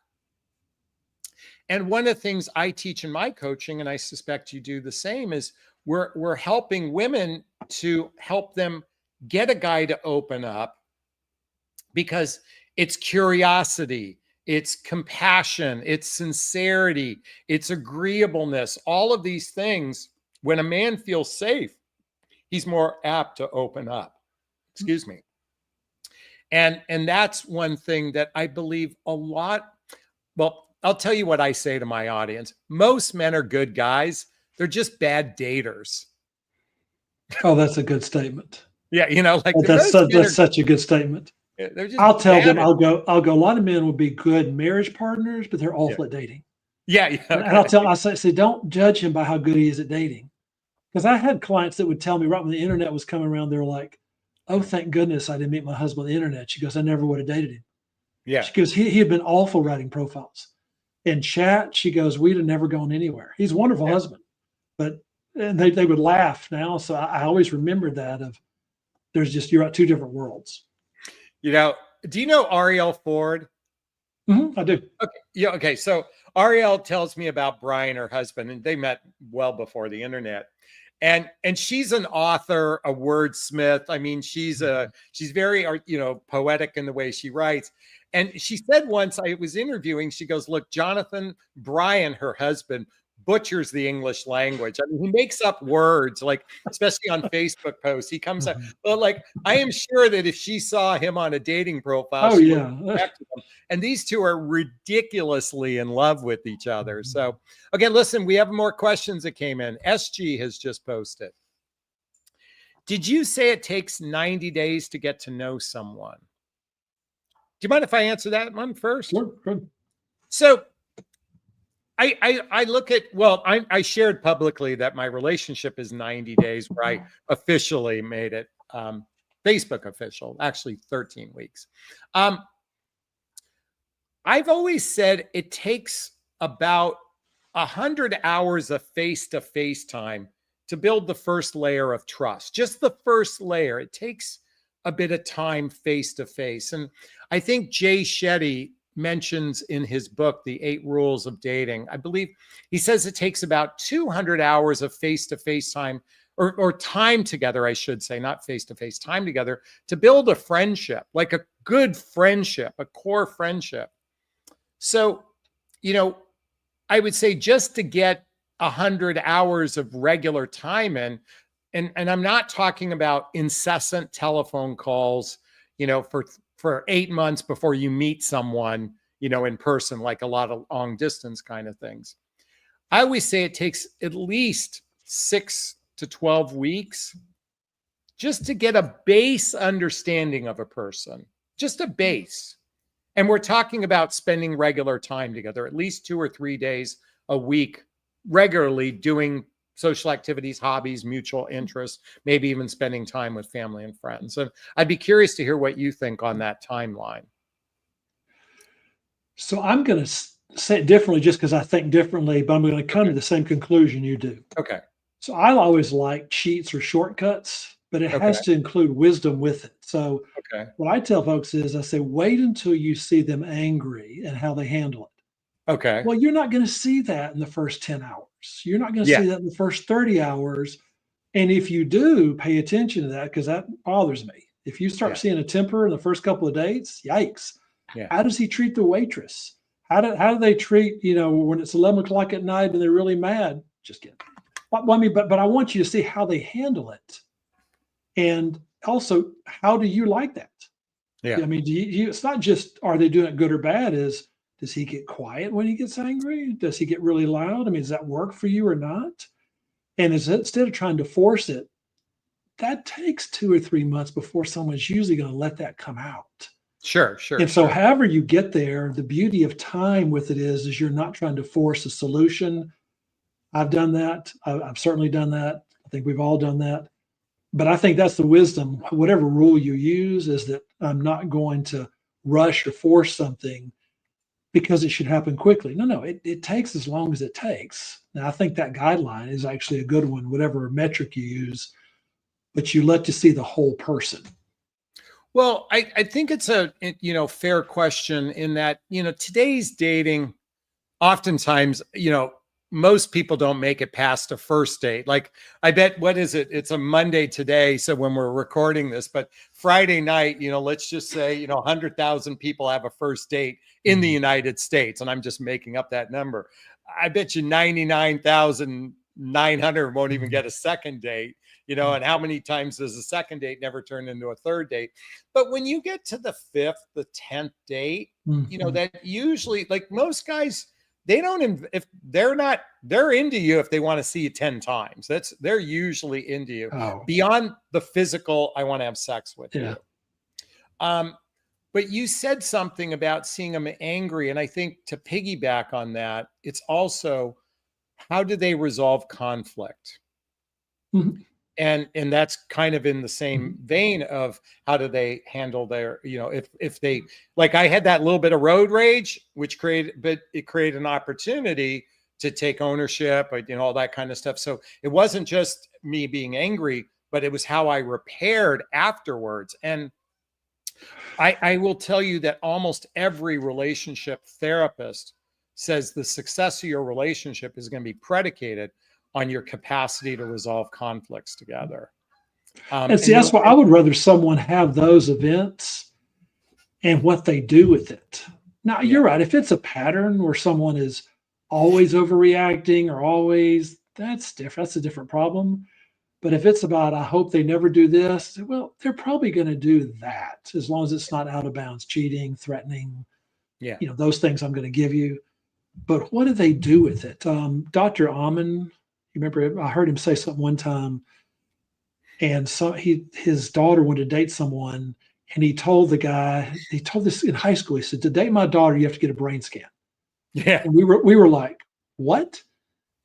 And one of the things I teach in my coaching, and I suspect you do the same, is we're helping women to help them get a guy to open up, because it's curiosity, it's compassion, it's sincerity, it's agreeableness. All of these things, when a man feels safe, he's more apt to open up. Excuse me. And that's one thing that I believe a lot. Well, I'll tell you what I say to my audience. Most men are good guys. They're just bad daters. Oh, that's a good statement. Yeah, That's such a good statement. They're just I'll tell them, at- I'll go, a lot of men will be good marriage partners, but they're awful at dating. Yeah. And I'll say, don't judge him by how good he is at dating. Because I had clients that would tell me right when the internet was coming around, they were like, oh, thank goodness I didn't meet my husband on the internet. She goes, I never would have dated him. Yeah. She goes, he had been awful writing profiles. In chat, she goes, we'd have never gone anywhere. He's a wonderful husband. And they would laugh now. So I always remembered that you're at 2 different worlds. Do you know Ariel Ford? Mm-hmm, I do. Okay. Yeah. Okay. So Ariel tells me about Brian, her husband, and they met well before the internet. And she's an author, a wordsmith. I mean, she's very, poetic in the way she writes. And she said once, I was interviewing, she goes, look, Jonathan, Brian, her husband, butchers the English language. I mean, he makes up words, like, especially on Facebook posts. He comes up, but like, I am sure that if she saw him on a dating profile, she would connect with him. And these 2 are ridiculously in love with each other. So, again, listen, we have more questions that came in. SG has just posted. Did you say it takes 90 days to get to know someone? Do you mind if I answer that one first? Sure, good. So I look at, well, I shared publicly that my relationship is 90 days, where I officially made it Facebook official, actually 13 weeks. I've always said it takes about 100 hours of face-to-face time to build the first layer of trust. Just the first layer. It takes a bit of time face-to-face. And I think Jay Shetty mentions in his book, The 8 Rules of Dating, I believe he says it takes about 200 hours of face-to-face time, or time together, I should say, not face-to-face, time together, to build a friendship, like a good friendship, a core friendship. So, I would say just to get 100 hours of regular time in, and I'm not talking about incessant telephone calls, for 8 months before you meet someone, in person, like a lot of long distance kind of things. I always say it takes at least 6 to 12 weeks just to get a base understanding of a person, just a base. And we're talking about spending regular time together, at least 2 or 3 days a week, regularly doing social activities, hobbies, mutual interests, maybe even spending time with family and friends. And I'd be curious to hear what you think on that timeline. So I'm going to say it differently just because I think differently, but I'm going to come to the same conclusion you do. Okay. So I always like cheats or shortcuts, but it has to include wisdom with it. So what I tell folks is I say, wait until you see them angry and how they handle it. Okay. Well, you're not going to see that in the first 10 hours. You're not going to see that in the first 30 hours. And if you do, pay attention to that, because that bothers me. If you start seeing a temper in the first couple of dates, yikes. Yeah. How does he treat the waitress? How do they treat, when it's 11 o'clock at night and they're really mad? Just kidding. But I want you to see how they handle it. And also, how do you like that? Yeah. I mean, it's not just, are they doing it good or bad? Does he get quiet when he gets angry? Does he get really loud? I mean, does that work for you or not? And instead of trying to force it, that takes 2 or 3 months before someone's usually going to let that come out. Sure. And so however you get there, the beauty of time with it is you're not trying to force a solution. I've done that. I've certainly done that. I think we've all done that. But I think that's the wisdom. Whatever rule you use is that I'm not going to rush or force something because it should happen quickly. No, it takes as long as it takes. Now, I think that guideline is actually a good one, whatever metric you use, but you let you see the whole person. Well, I think it's a fair question in that, today's dating, oftentimes, most people don't make it past a first date. Like, I bet, what is it? It's a Monday today. So when we're recording this, but Friday night, let's just say, 100,000 people have a first date in the United States. And I'm just making up that number. I bet you 99,900 won't even get a second date, and how many times does a second date never turn into a third date? But when you get to the 5th, the 10th date, that usually, like, most guys, they don't, if they're into you if they want to see you 10 times. They're usually into you beyond the physical. I want to have sex with you. But you said something about seeing them angry. And I think to piggyback on that, it's also, how do they resolve conflict? And that's kind of in the same vein of, how do they handle their, if they, like, I had that little bit of road rage, which created an opportunity to take ownership, all that kind of stuff. So it wasn't just me being angry, but it was how I repaired afterwards. And I will tell you that almost every relationship therapist says the success of your relationship is going to be predicated on your capacity to resolve conflicts together. And see, that's why I would rather someone have those events and what they do with it. Now, you're right. If it's a pattern where someone is always overreacting or always, that's different. That's a different problem. But if it's about, I hope they never do this, well, they're probably going to do that as long as it's not out of bounds, cheating, threatening, those things I'm going to give you. But what do they do with it? Dr. Amen, you remember, I heard him say something one time, and so his daughter wanted to date someone, and he told this in high school. He said, to date my daughter, you have to get a brain scan. Yeah. And we were like, what?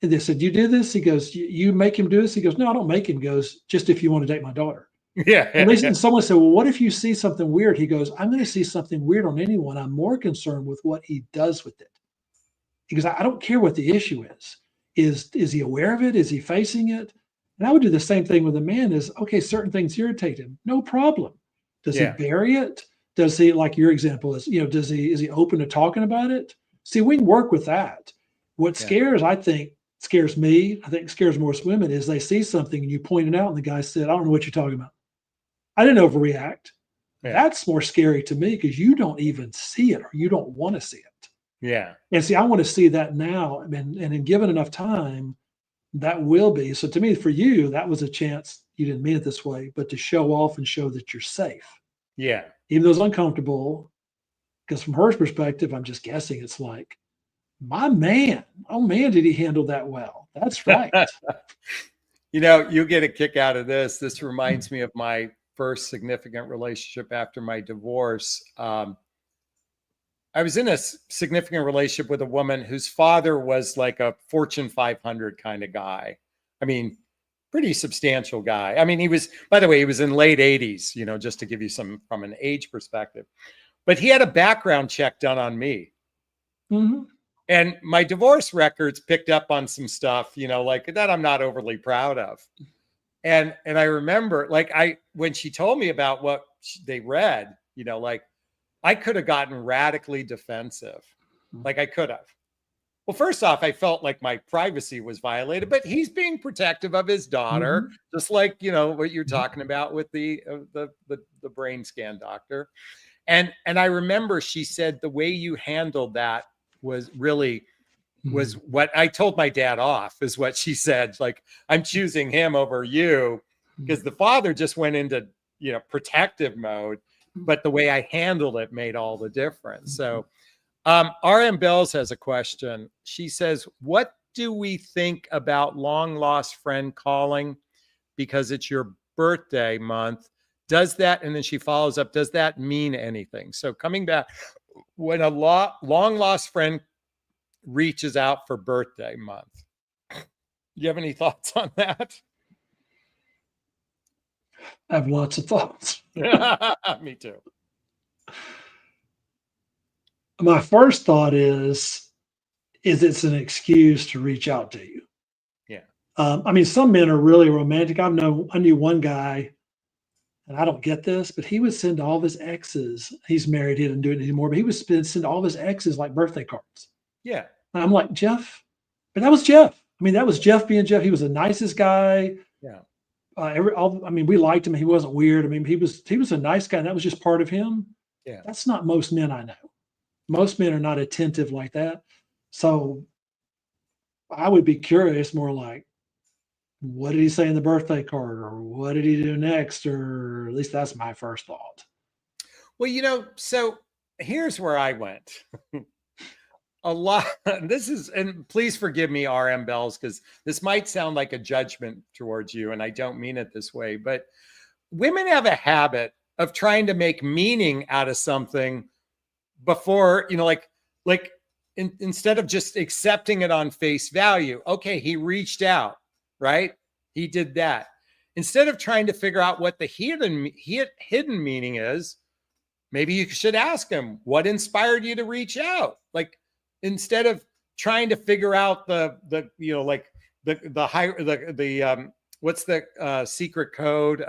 And they said, you do this? He goes, you make him do this? He goes, no, I don't make him. He goes, just if you want to date my daughter. And someone said, well, what if you see something weird? He goes, I'm going to see something weird on anyone. I'm more concerned with what he does with it. He goes, I don't care what the issue is. Is he aware of it? Is he facing it? And I would do the same thing with a man is, okay, certain things irritate him. No problem. Does he bury it? Does he, like your example is, is he open to talking about it? See, we can work with that. What scares me, I think scares most women is they see something and you point it out and the guy said, I don't know what you're talking about. I didn't overreact. Yeah. That's more scary to me because you don't even see it or you don't want to see it. Yeah. And see, I want to see that now. And in given enough time, that will be. So to me, for you, that was a chance. You didn't mean it this way, but to show off and show that you're safe. Yeah. Even though it's uncomfortable, because from her perspective, I'm just guessing it's like, my man, oh man, did he handle that well? That's right. You get a kick out of this. This reminds me of my first significant relationship after my divorce. I was in a significant relationship with a woman whose father was like a Fortune 500 kind of guy. I mean, pretty substantial guy. I mean, he was in late 80s, just to give you some from an age perspective. But he had a background check done on me. Mm-hmm. And my divorce records picked up on some stuff, like that I'm not overly proud of. And I remember, when she told me about what they read, I could have gotten radically defensive. Like I could have. Well, first off, I felt like my privacy was violated, but he's being protective of his daughter, just like, what you're talking about with the brain scan doctor. And I remember she said the way you handled that was what I told my dad off, is what she said. Like, I'm choosing him over you because the father just went into, protective mode, but the way I handled it made all the difference. So RM Bells has a question. She says, what do we think about long lost friend calling because it's your birthday month? Does that, and then she follows up, does that mean anything? So coming back, when a long lost friend reaches out for birthday month, do you have any thoughts on that? I have lots of thoughts. Me too. My first thought is it's an excuse to reach out to you. Yeah. I mean, some men are really romantic. I knew one guy, and I don't get this, but he would send all of his exes. He's married. He didn't do it anymore, but he would send all of his exes like birthday cards. Yeah. And I'm like, Jeff, but that was Jeff. I mean, that was Jeff being Jeff. He was the nicest guy. Yeah. We liked him. He wasn't weird. I mean, he was a nice guy, and that was just part of him. Yeah. That's not most men I know. Most men are not attentive like that. So I would be curious, more like, what did he say in the birthday card, or what did he do next? Or at least that's my first thought. Well, so here's where I went. A lot. And please forgive me, RM Bells, because this might sound like a judgment towards you, and I don't mean it this way, but women have a habit of trying to make meaning out of something before, instead of just accepting it on face value. Okay, he reached out, right? He did that. Instead of trying to figure out what the hidden meaning is, maybe you should ask him, what inspired you to reach out? Like, instead of trying to figure out what's the secret code?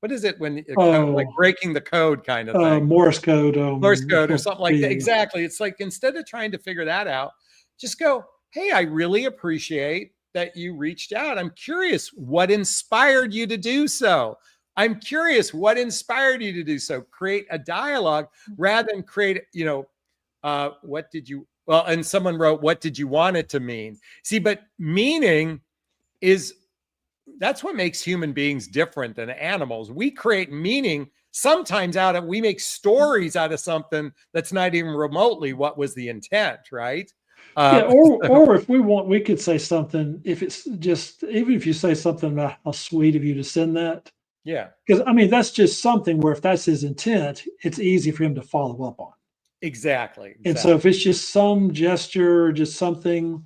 What is it when like breaking the code kind of thing? Morse code. Morse code or something like that. Exactly. It's like, instead of trying to figure that out, just go, hey, I really appreciate that you reached out. I'm curious what inspired you to do so. I'm curious what inspired you to do so. Create a dialogue rather than create, what did you, well, and someone wrote, what did you want it to mean? See, but meaning that's what makes human beings different than animals. We create meaning sometimes we make stories out of something that's not even remotely what was the intent, right? Or if we want, we could say something, if it's just, even if you say something about how sweet of you to send that. Yeah. Because I mean, that's just something where if that's his intent, it's easy for him to follow up on. Exactly. And so if it's just some gesture, just something,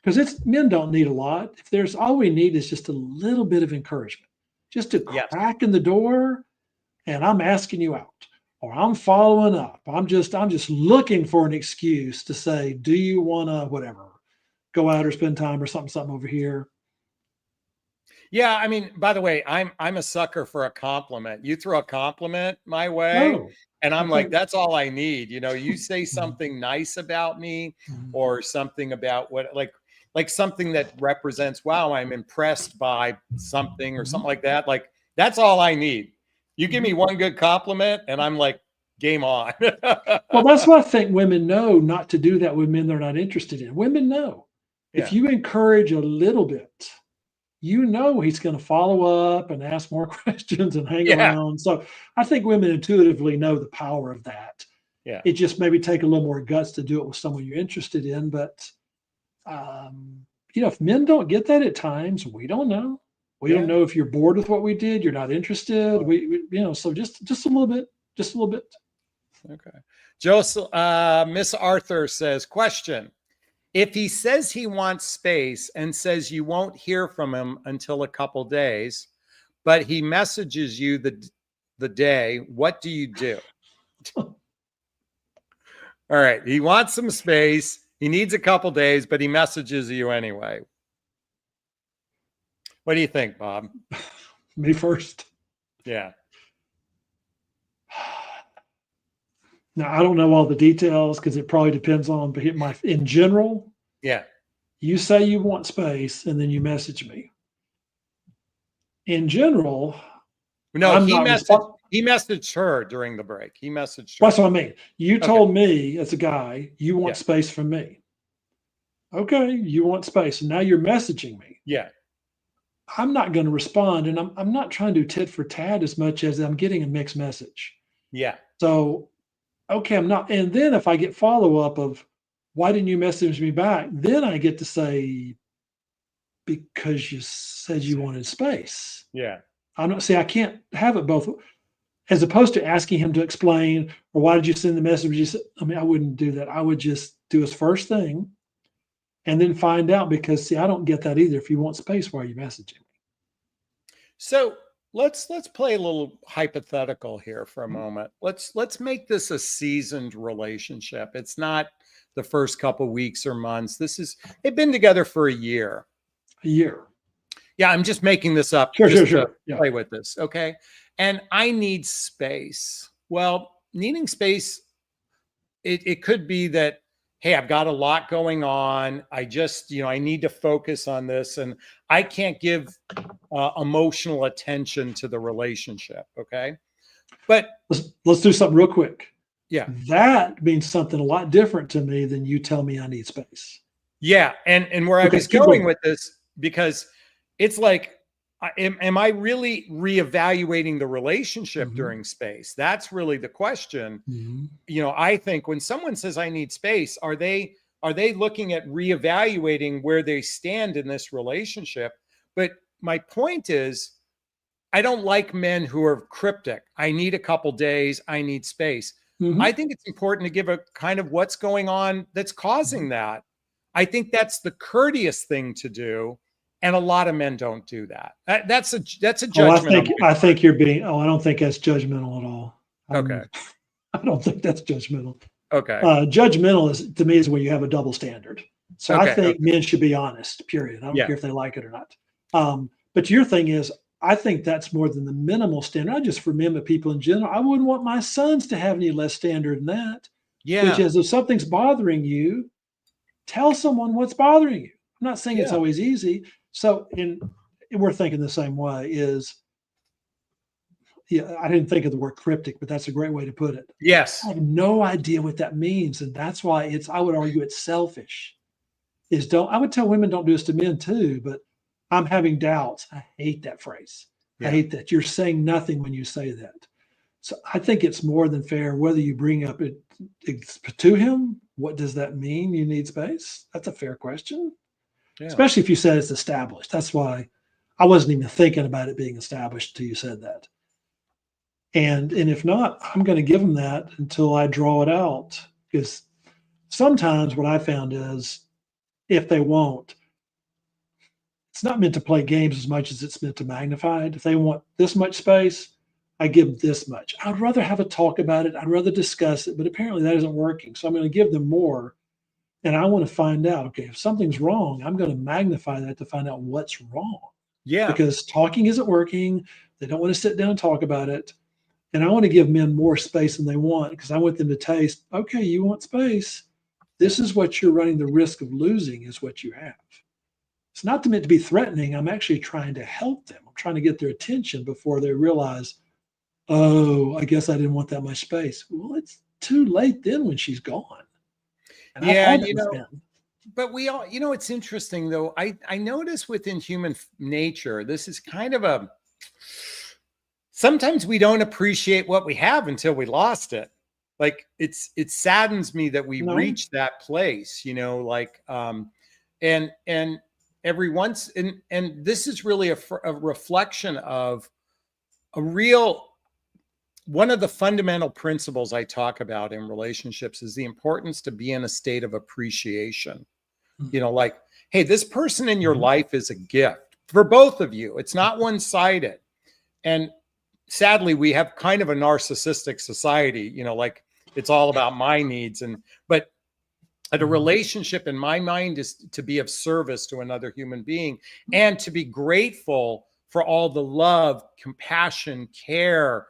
because men don't need a lot. If there's all we need is just a little bit of encouragement, just to Yes. crack in the door, and I'm asking you out, or I'm following up. I'm just looking for an excuse to say, do you want to whatever, go out or spend time or something over here? Yeah, I mean, by the way, I'm a sucker for a compliment. You throw a compliment my way, No, and I'm like, okay. that's all I need. You say something nice about me Mhm. or something about what like something that represents, wow, I'm impressed by something or something Mhm. like that. Like that's all I need. You give me Mhm. one good compliment and I'm like, game on. Well, that's why I think women know not to do that with men they're not interested in. Women know if Yeah. you encourage a little bit, you know he's going to follow up and ask more questions and hang Yeah. around. So I think women intuitively know the power of that. Yeah. It just maybe take a little more guts to do it with someone you're interested in. But if men don't get that at times, we don't know. We don't Yeah. know if you're bored with what we did. You're not interested. So just a little bit, just a little bit. Okay. Joseph, Miss Arthur says, question. If he says he wants space and says you won't hear from him until a couple days, but he messages you the day, what do you do? All right. He wants some space. He needs a couple days, but he messages you anyway. What do you think, Bob? Me first. Yeah. Now I don't know all the details because it probably depends on. But in general, Yeah. you say you want space and then you message me. In general, No, I'm not responsible. he messaged her during the break. He messaged That's her. what I mean. You Okay. told me as a guy you want Yeah. space from me. Okay, you want space, and now you're messaging me. Yeah. I'm not going to respond, and I'm not trying to do tit for tat as much as I'm getting a mixed message. Yeah. So, okay, I'm not. And then if I get follow up of why didn't you message me back, then I get to say because you said you wanted space. Yeah. I'm not see. I can't have it both. As opposed to asking him to explain, or why did you send the message? I mean, I wouldn't do that. I would just do his first thing and then find out because see, I don't get that either. If you want space, why are you messaging me? So let's play a little hypothetical here for a moment. Let's make this a seasoned relationship. It's not the first couple weeks or months. They've been together for a year. A year. Yeah, I'm just making this up Sure, just sure, to sure. Yeah. play with this. Okay. And I need space. Well, needing space, it could be that, hey, I've got a lot going on. I just, I need to focus on this and I can't give emotional attention to the relationship. Okay. But Let's do something real quick. yeah. That means something a lot different to me than you tell me I need space. Yeah. And where I Okay, was keep going going. with this, because it's like, am I really reevaluating the relationship Mhm. during space? That's really the question. Mhm. I think when someone says I need space, are they looking at reevaluating where they stand in this relationship? But my point is, I don't like men who are cryptic. I need a couple days. I need space. Mhm. I think it's important to give a kind of what's going on that's causing that. I think that's the courteous thing to do. And a lot of men don't do that. That's a Oh, judgment on my I part. think you're being. Oh, I don't think that's judgmental at all. Okay. I don't think that's judgmental. Okay. Judgmental is to me is when you have a double standard. So I Okay. think men should be honest. Period. I don't Yeah. care if they like it or not. But your thing is, I think that's more than the minimal standard. Not just for men, but people in general. I wouldn't want my sons to have any less standard than that. Which Yeah. is, if something's bothering you, tell someone what's bothering you. I'm not saying it's Yeah. always easy. So, we're thinking the same way. Yeah, I didn't think of the word cryptic, but that's a great way to put it. Yes. I have no idea what that means, and that's why I would argue it's selfish. I would tell women don't do this to men too, but I'm having doubts. I hate that phrase. I Yeah. hate that. You're saying nothing when you say that. So I think it's more than fair whether you bring up it to him. What does that mean? You need space? That's a fair question, Yeah. especially if you said it's established. That's why I wasn't even thinking about it being established until you said that. And if not, I'm going to give them that until I draw it out. Because sometimes what I found is if they won't. It's not meant to play games as much as it's meant to magnify it. If they want this much space, I give them this much. I'd rather have a talk about it. I'd rather discuss it, but apparently that isn't working. So I'm going to give them more. And I want to find out, okay, if something's wrong, I'm going to magnify that to find out what's wrong. Yeah. Because talking isn't working. They don't want to sit down and talk about it. And I want to give men more space than they want because I want them to taste, okay, you want space. This is what you're running the risk of losing is what you have. It's not meant to be threatening. I'm actually trying to help them. I'm trying to get their attention before they realize, oh, I guess I didn't want that much space. Well, it's too late then when she's gone. And Yeah, but we all, it's interesting though. I notice within human nature, this is kind of sometimes we don't appreciate what we have until we lost it. Like it saddens me that we reach that place, and every once, and this is really a reflection of one of the fundamental principles I talk about in relationships is the importance to be in a state of appreciation. Like, hey, this person in your life is a gift for both of you. It's not one-sided. And sadly, we have kind of a narcissistic society, like it's all about my needs. But a relationship in my mind is to be of service to another human being and to be grateful for all the love, compassion, care,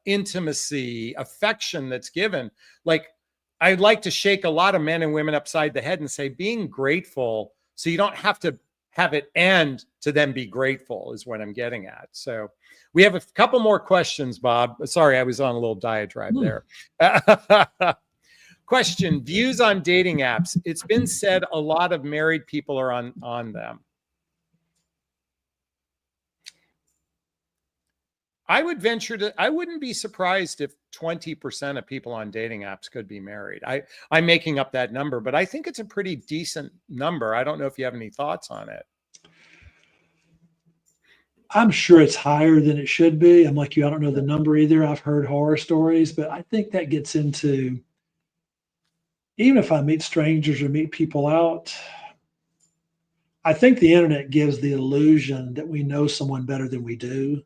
intimacy, affection that's given. Like, I'd like to shake a lot of men and women upside the head and say, being grateful, so you don't have to have it end to then be grateful is what I'm getting at. So we have a couple more questions, Bob. Sorry, I was on a little diatribe there. Question, views on dating apps. It's been said a lot of married people are on them. I wouldn't be surprised if 20% of people on dating apps could be married. I'm making up that number, but I think it's a pretty decent number. I don't know if you have any thoughts on it. I'm sure it's higher than it should be. I'm like you, I don't know the number either. I've heard horror stories, but I think that gets into, even if I meet strangers or meet people out, I think the internet gives the illusion that we know someone better than we do.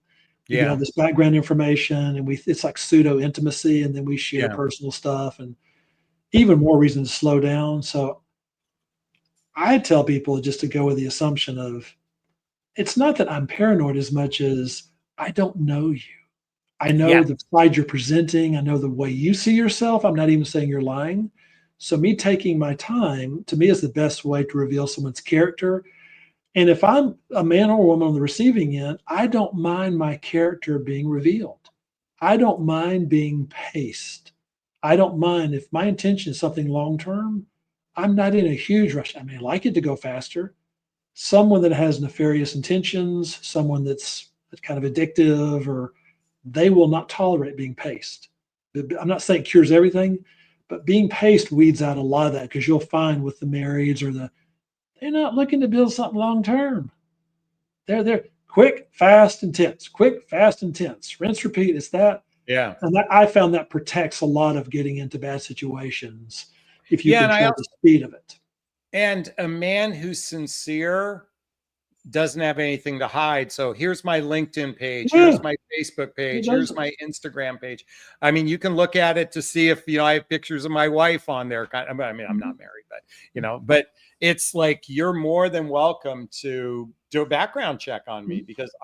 You know, this background information, and it's like pseudo intimacy, and then we share personal stuff, and even more reason to slow down. So I tell people just to go with the assumption of, it's not that I'm paranoid as much as I don't know you. I know the side you're presenting. I know the way you see yourself. I'm not even saying you're lying. So me taking my time, to me, is the best way to reveal someone's character. And if I'm a man or a woman on the receiving end, I don't mind my character being revealed. I don't mind being paced. I don't mind if my intention is something long-term. I'm not in a huge rush. I may like it to go faster. Someone that has nefarious intentions, someone that's kind of addictive, or they will not tolerate being paced. I'm not saying it cures everything, but being paced weeds out a lot of that, because you'll find with the marrieds or they're not looking to build something long-term. They're quick, fast, intense, quick, fast, intense, rinse, repeat. It's that. Yeah. And I found that protects a lot of getting into bad situations if you control the speed of it. And a man who's sincere doesn't have anything to hide. So here's my LinkedIn page. Here's my Facebook page. Here's my Instagram page. I mean, you can look at it to see if, I have pictures of my wife on there. I mean, I'm not married, but it's like, you're more than welcome to do a background check on me, because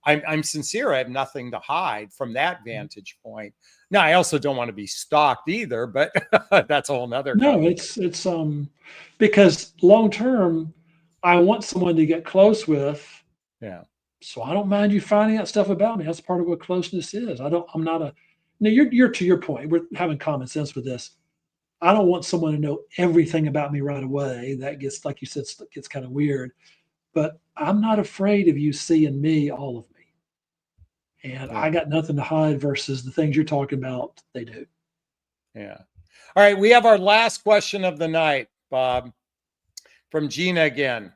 I'm sincere. I have nothing to hide from that vantage point. Now, I also don't want to be stalked either, but that's a whole nother. No, it's because long-term, I want someone to get close with. Yeah. So I don't mind you finding out stuff about me. That's part of what closeness is. You're to your point. We're having common sense with this. I don't want someone to know everything about me right away. That gets, like you said, gets kind of weird. But I'm not afraid of you seeing me, all of me. And I got nothing to hide versus the things you're talking about, they do. Yeah. All right. We have our last question of the night, Bob, from Gina again.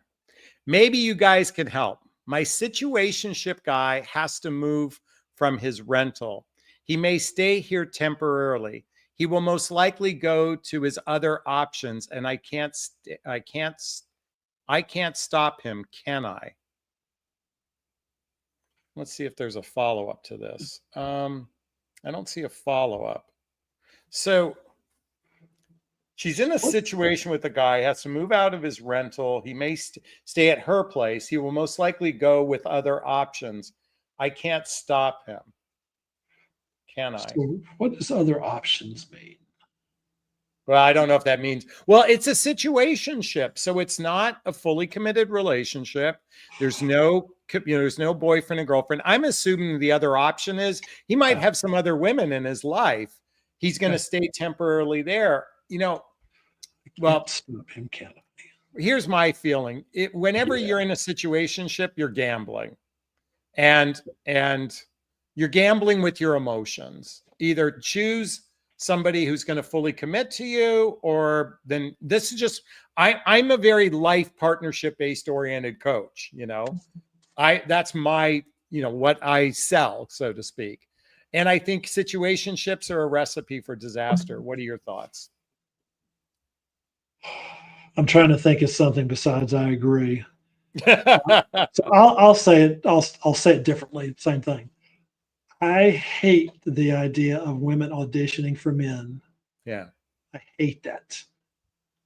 Maybe you guys can help. My situationship guy has to move from his rental. He may stay here temporarily. he will most likely go to his other options, and I can't stop him, can I? Let's see if there's a follow-up to this. I don't see a follow-up. So she's in a situation with a guy, has to move out of his rental. He may stay at her place. He will most likely go with other options. I can't stop him. Can I? So what does other options mean? Well, I don't know if that means, well, it's a situationship. So it's not a fully committed relationship. There's no, there's no boyfriend and girlfriend. I'm assuming the other option is he might have some other women in his life. He's going to stay temporarily there. Well, stop him, can I? Here's my feeling. Whenever you're in a situationship, you're gambling. And you're gambling with your emotions. Either choose somebody who's going to fully commit to you, or then this is just, I'm a very life partnership based oriented coach. That's my, what I sell, so to speak. And I think situationships are a recipe for disaster. What are your thoughts? I'm trying to think of something besides I agree. So I'll say it. I'll say it differently. Same thing. I hate the idea of women auditioning for men. Yeah. I hate that.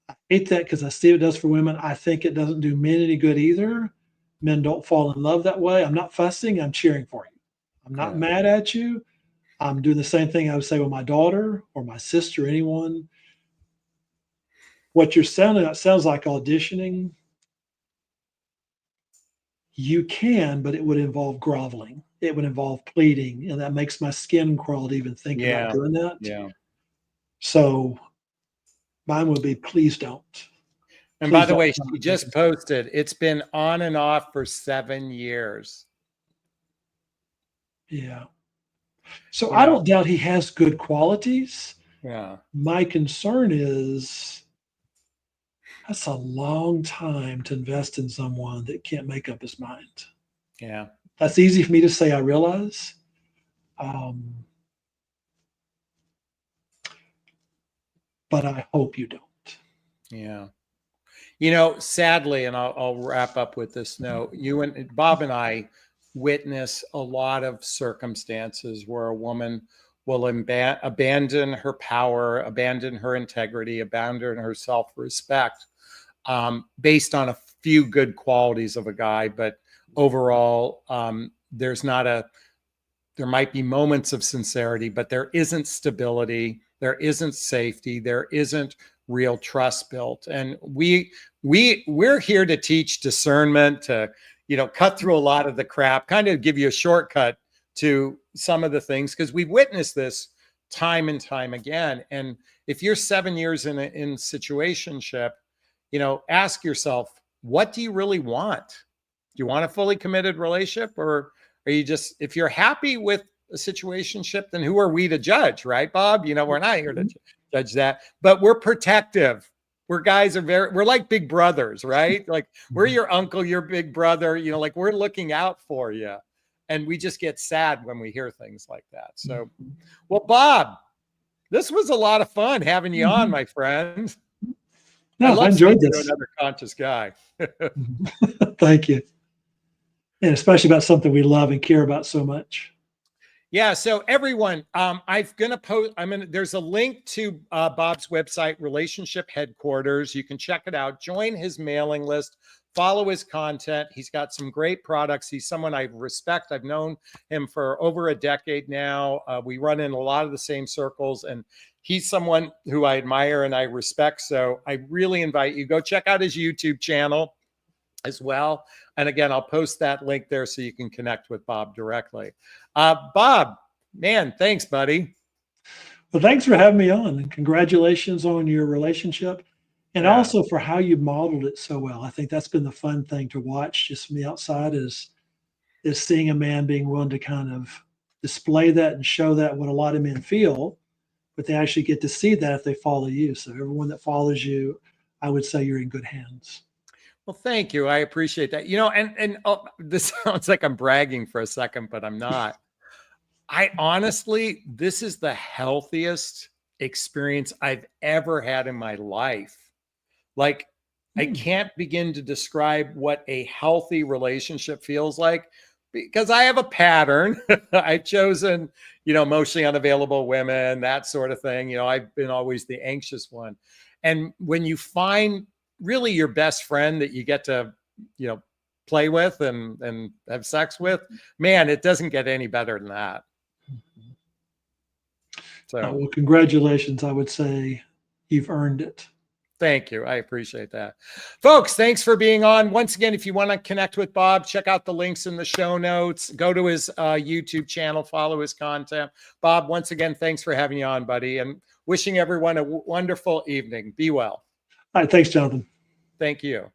I hate that because I see what it does for women. I think it doesn't do men any good either. Men don't fall in love that way. I'm not fussing. I'm cheering for you. I'm not mad at you. I'm doing the same thing I would say with my daughter or my sister, anyone. What you're sounding, it sounds like auditioning. You can, but it would involve groveling. It would involve pleading, and that makes my skin crawl to even think about doing that. Yeah. So mine would be, please don't. And by the way, she just posted, it's been on and off for 7 years. Yeah. So I don't doubt he has good qualities. Yeah. My concern is that's a long time to invest in someone that can't make up his mind. Yeah. That's easy for me to say, I realize. But I hope you don't. Yeah. Sadly, and I'll wrap up with this note, Bob and I witness a lot of circumstances where a woman will abandon her power, abandon her integrity, abandon her self-respect based on a few good qualities of a guy. But overall, there might be moments of sincerity, but there isn't stability. There isn't safety. There isn't real trust built. And we're here to teach discernment, to, cut through a lot of the crap, kind of give you a shortcut to some of the things, because we've witnessed this time and time again. And if you're 7 years in situationship, ask yourself, what do you really want? Do you want a fully committed relationship, or are you just, if you're happy with a situationship, then who are we to judge, right, Bob? We're not here to judge that, but we're protective. We're like big brothers, right? Like we're your uncle, your big brother, like we're looking out for you. And we just get sad when we hear things like that. So, well, Bob, this was a lot of fun having you on, my friend. No, I enjoyed this. Another conscious guy. Thank you. And especially about something we love and care about so much. Yeah. So everyone, there's a link to Bob's website, Relationship Headquarters. You can check it out. Join his mailing list. Follow his content. He's got some great products. He's someone I respect. I've known him for over a decade now. We run in a lot of the same circles, and he's someone who I admire and I respect. So I really invite you, go check out his YouTube channel as well. And again, I'll post that link there so you can connect with Bob directly. Bob, man, thanks, buddy. Well, thanks for having me on, and congratulations on your relationship. And also for how you modeled it so well. I think that's been the fun thing to watch just from the outside is seeing a man being willing to kind of display that and show that, what a lot of men feel, but they actually get to see that if they follow you. So everyone that follows you, I would say you're in good hands. Well, thank you. I appreciate that. This sounds like I'm bragging for a second, but I'm not. I honestly, this is the healthiest experience I've ever had in my life. Like, I can't begin to describe what a healthy relationship feels like because I have a pattern. I've chosen, emotionally unavailable women, that sort of thing. I've been always the anxious one. And when you find really your best friend that you get to, play with and have sex with, man, it doesn't get any better than that. So, well, congratulations. I would say you've earned it. thank you. I appreciate that. Folks, thanks for being on. Once again, if you want to connect with Bob, check out the links in the show notes. Go to his YouTube channel, follow his content. Bob, once again, thanks for having you on, buddy, and wishing everyone a wonderful evening. Be well. All right. Thanks, Jonathan. Thank you.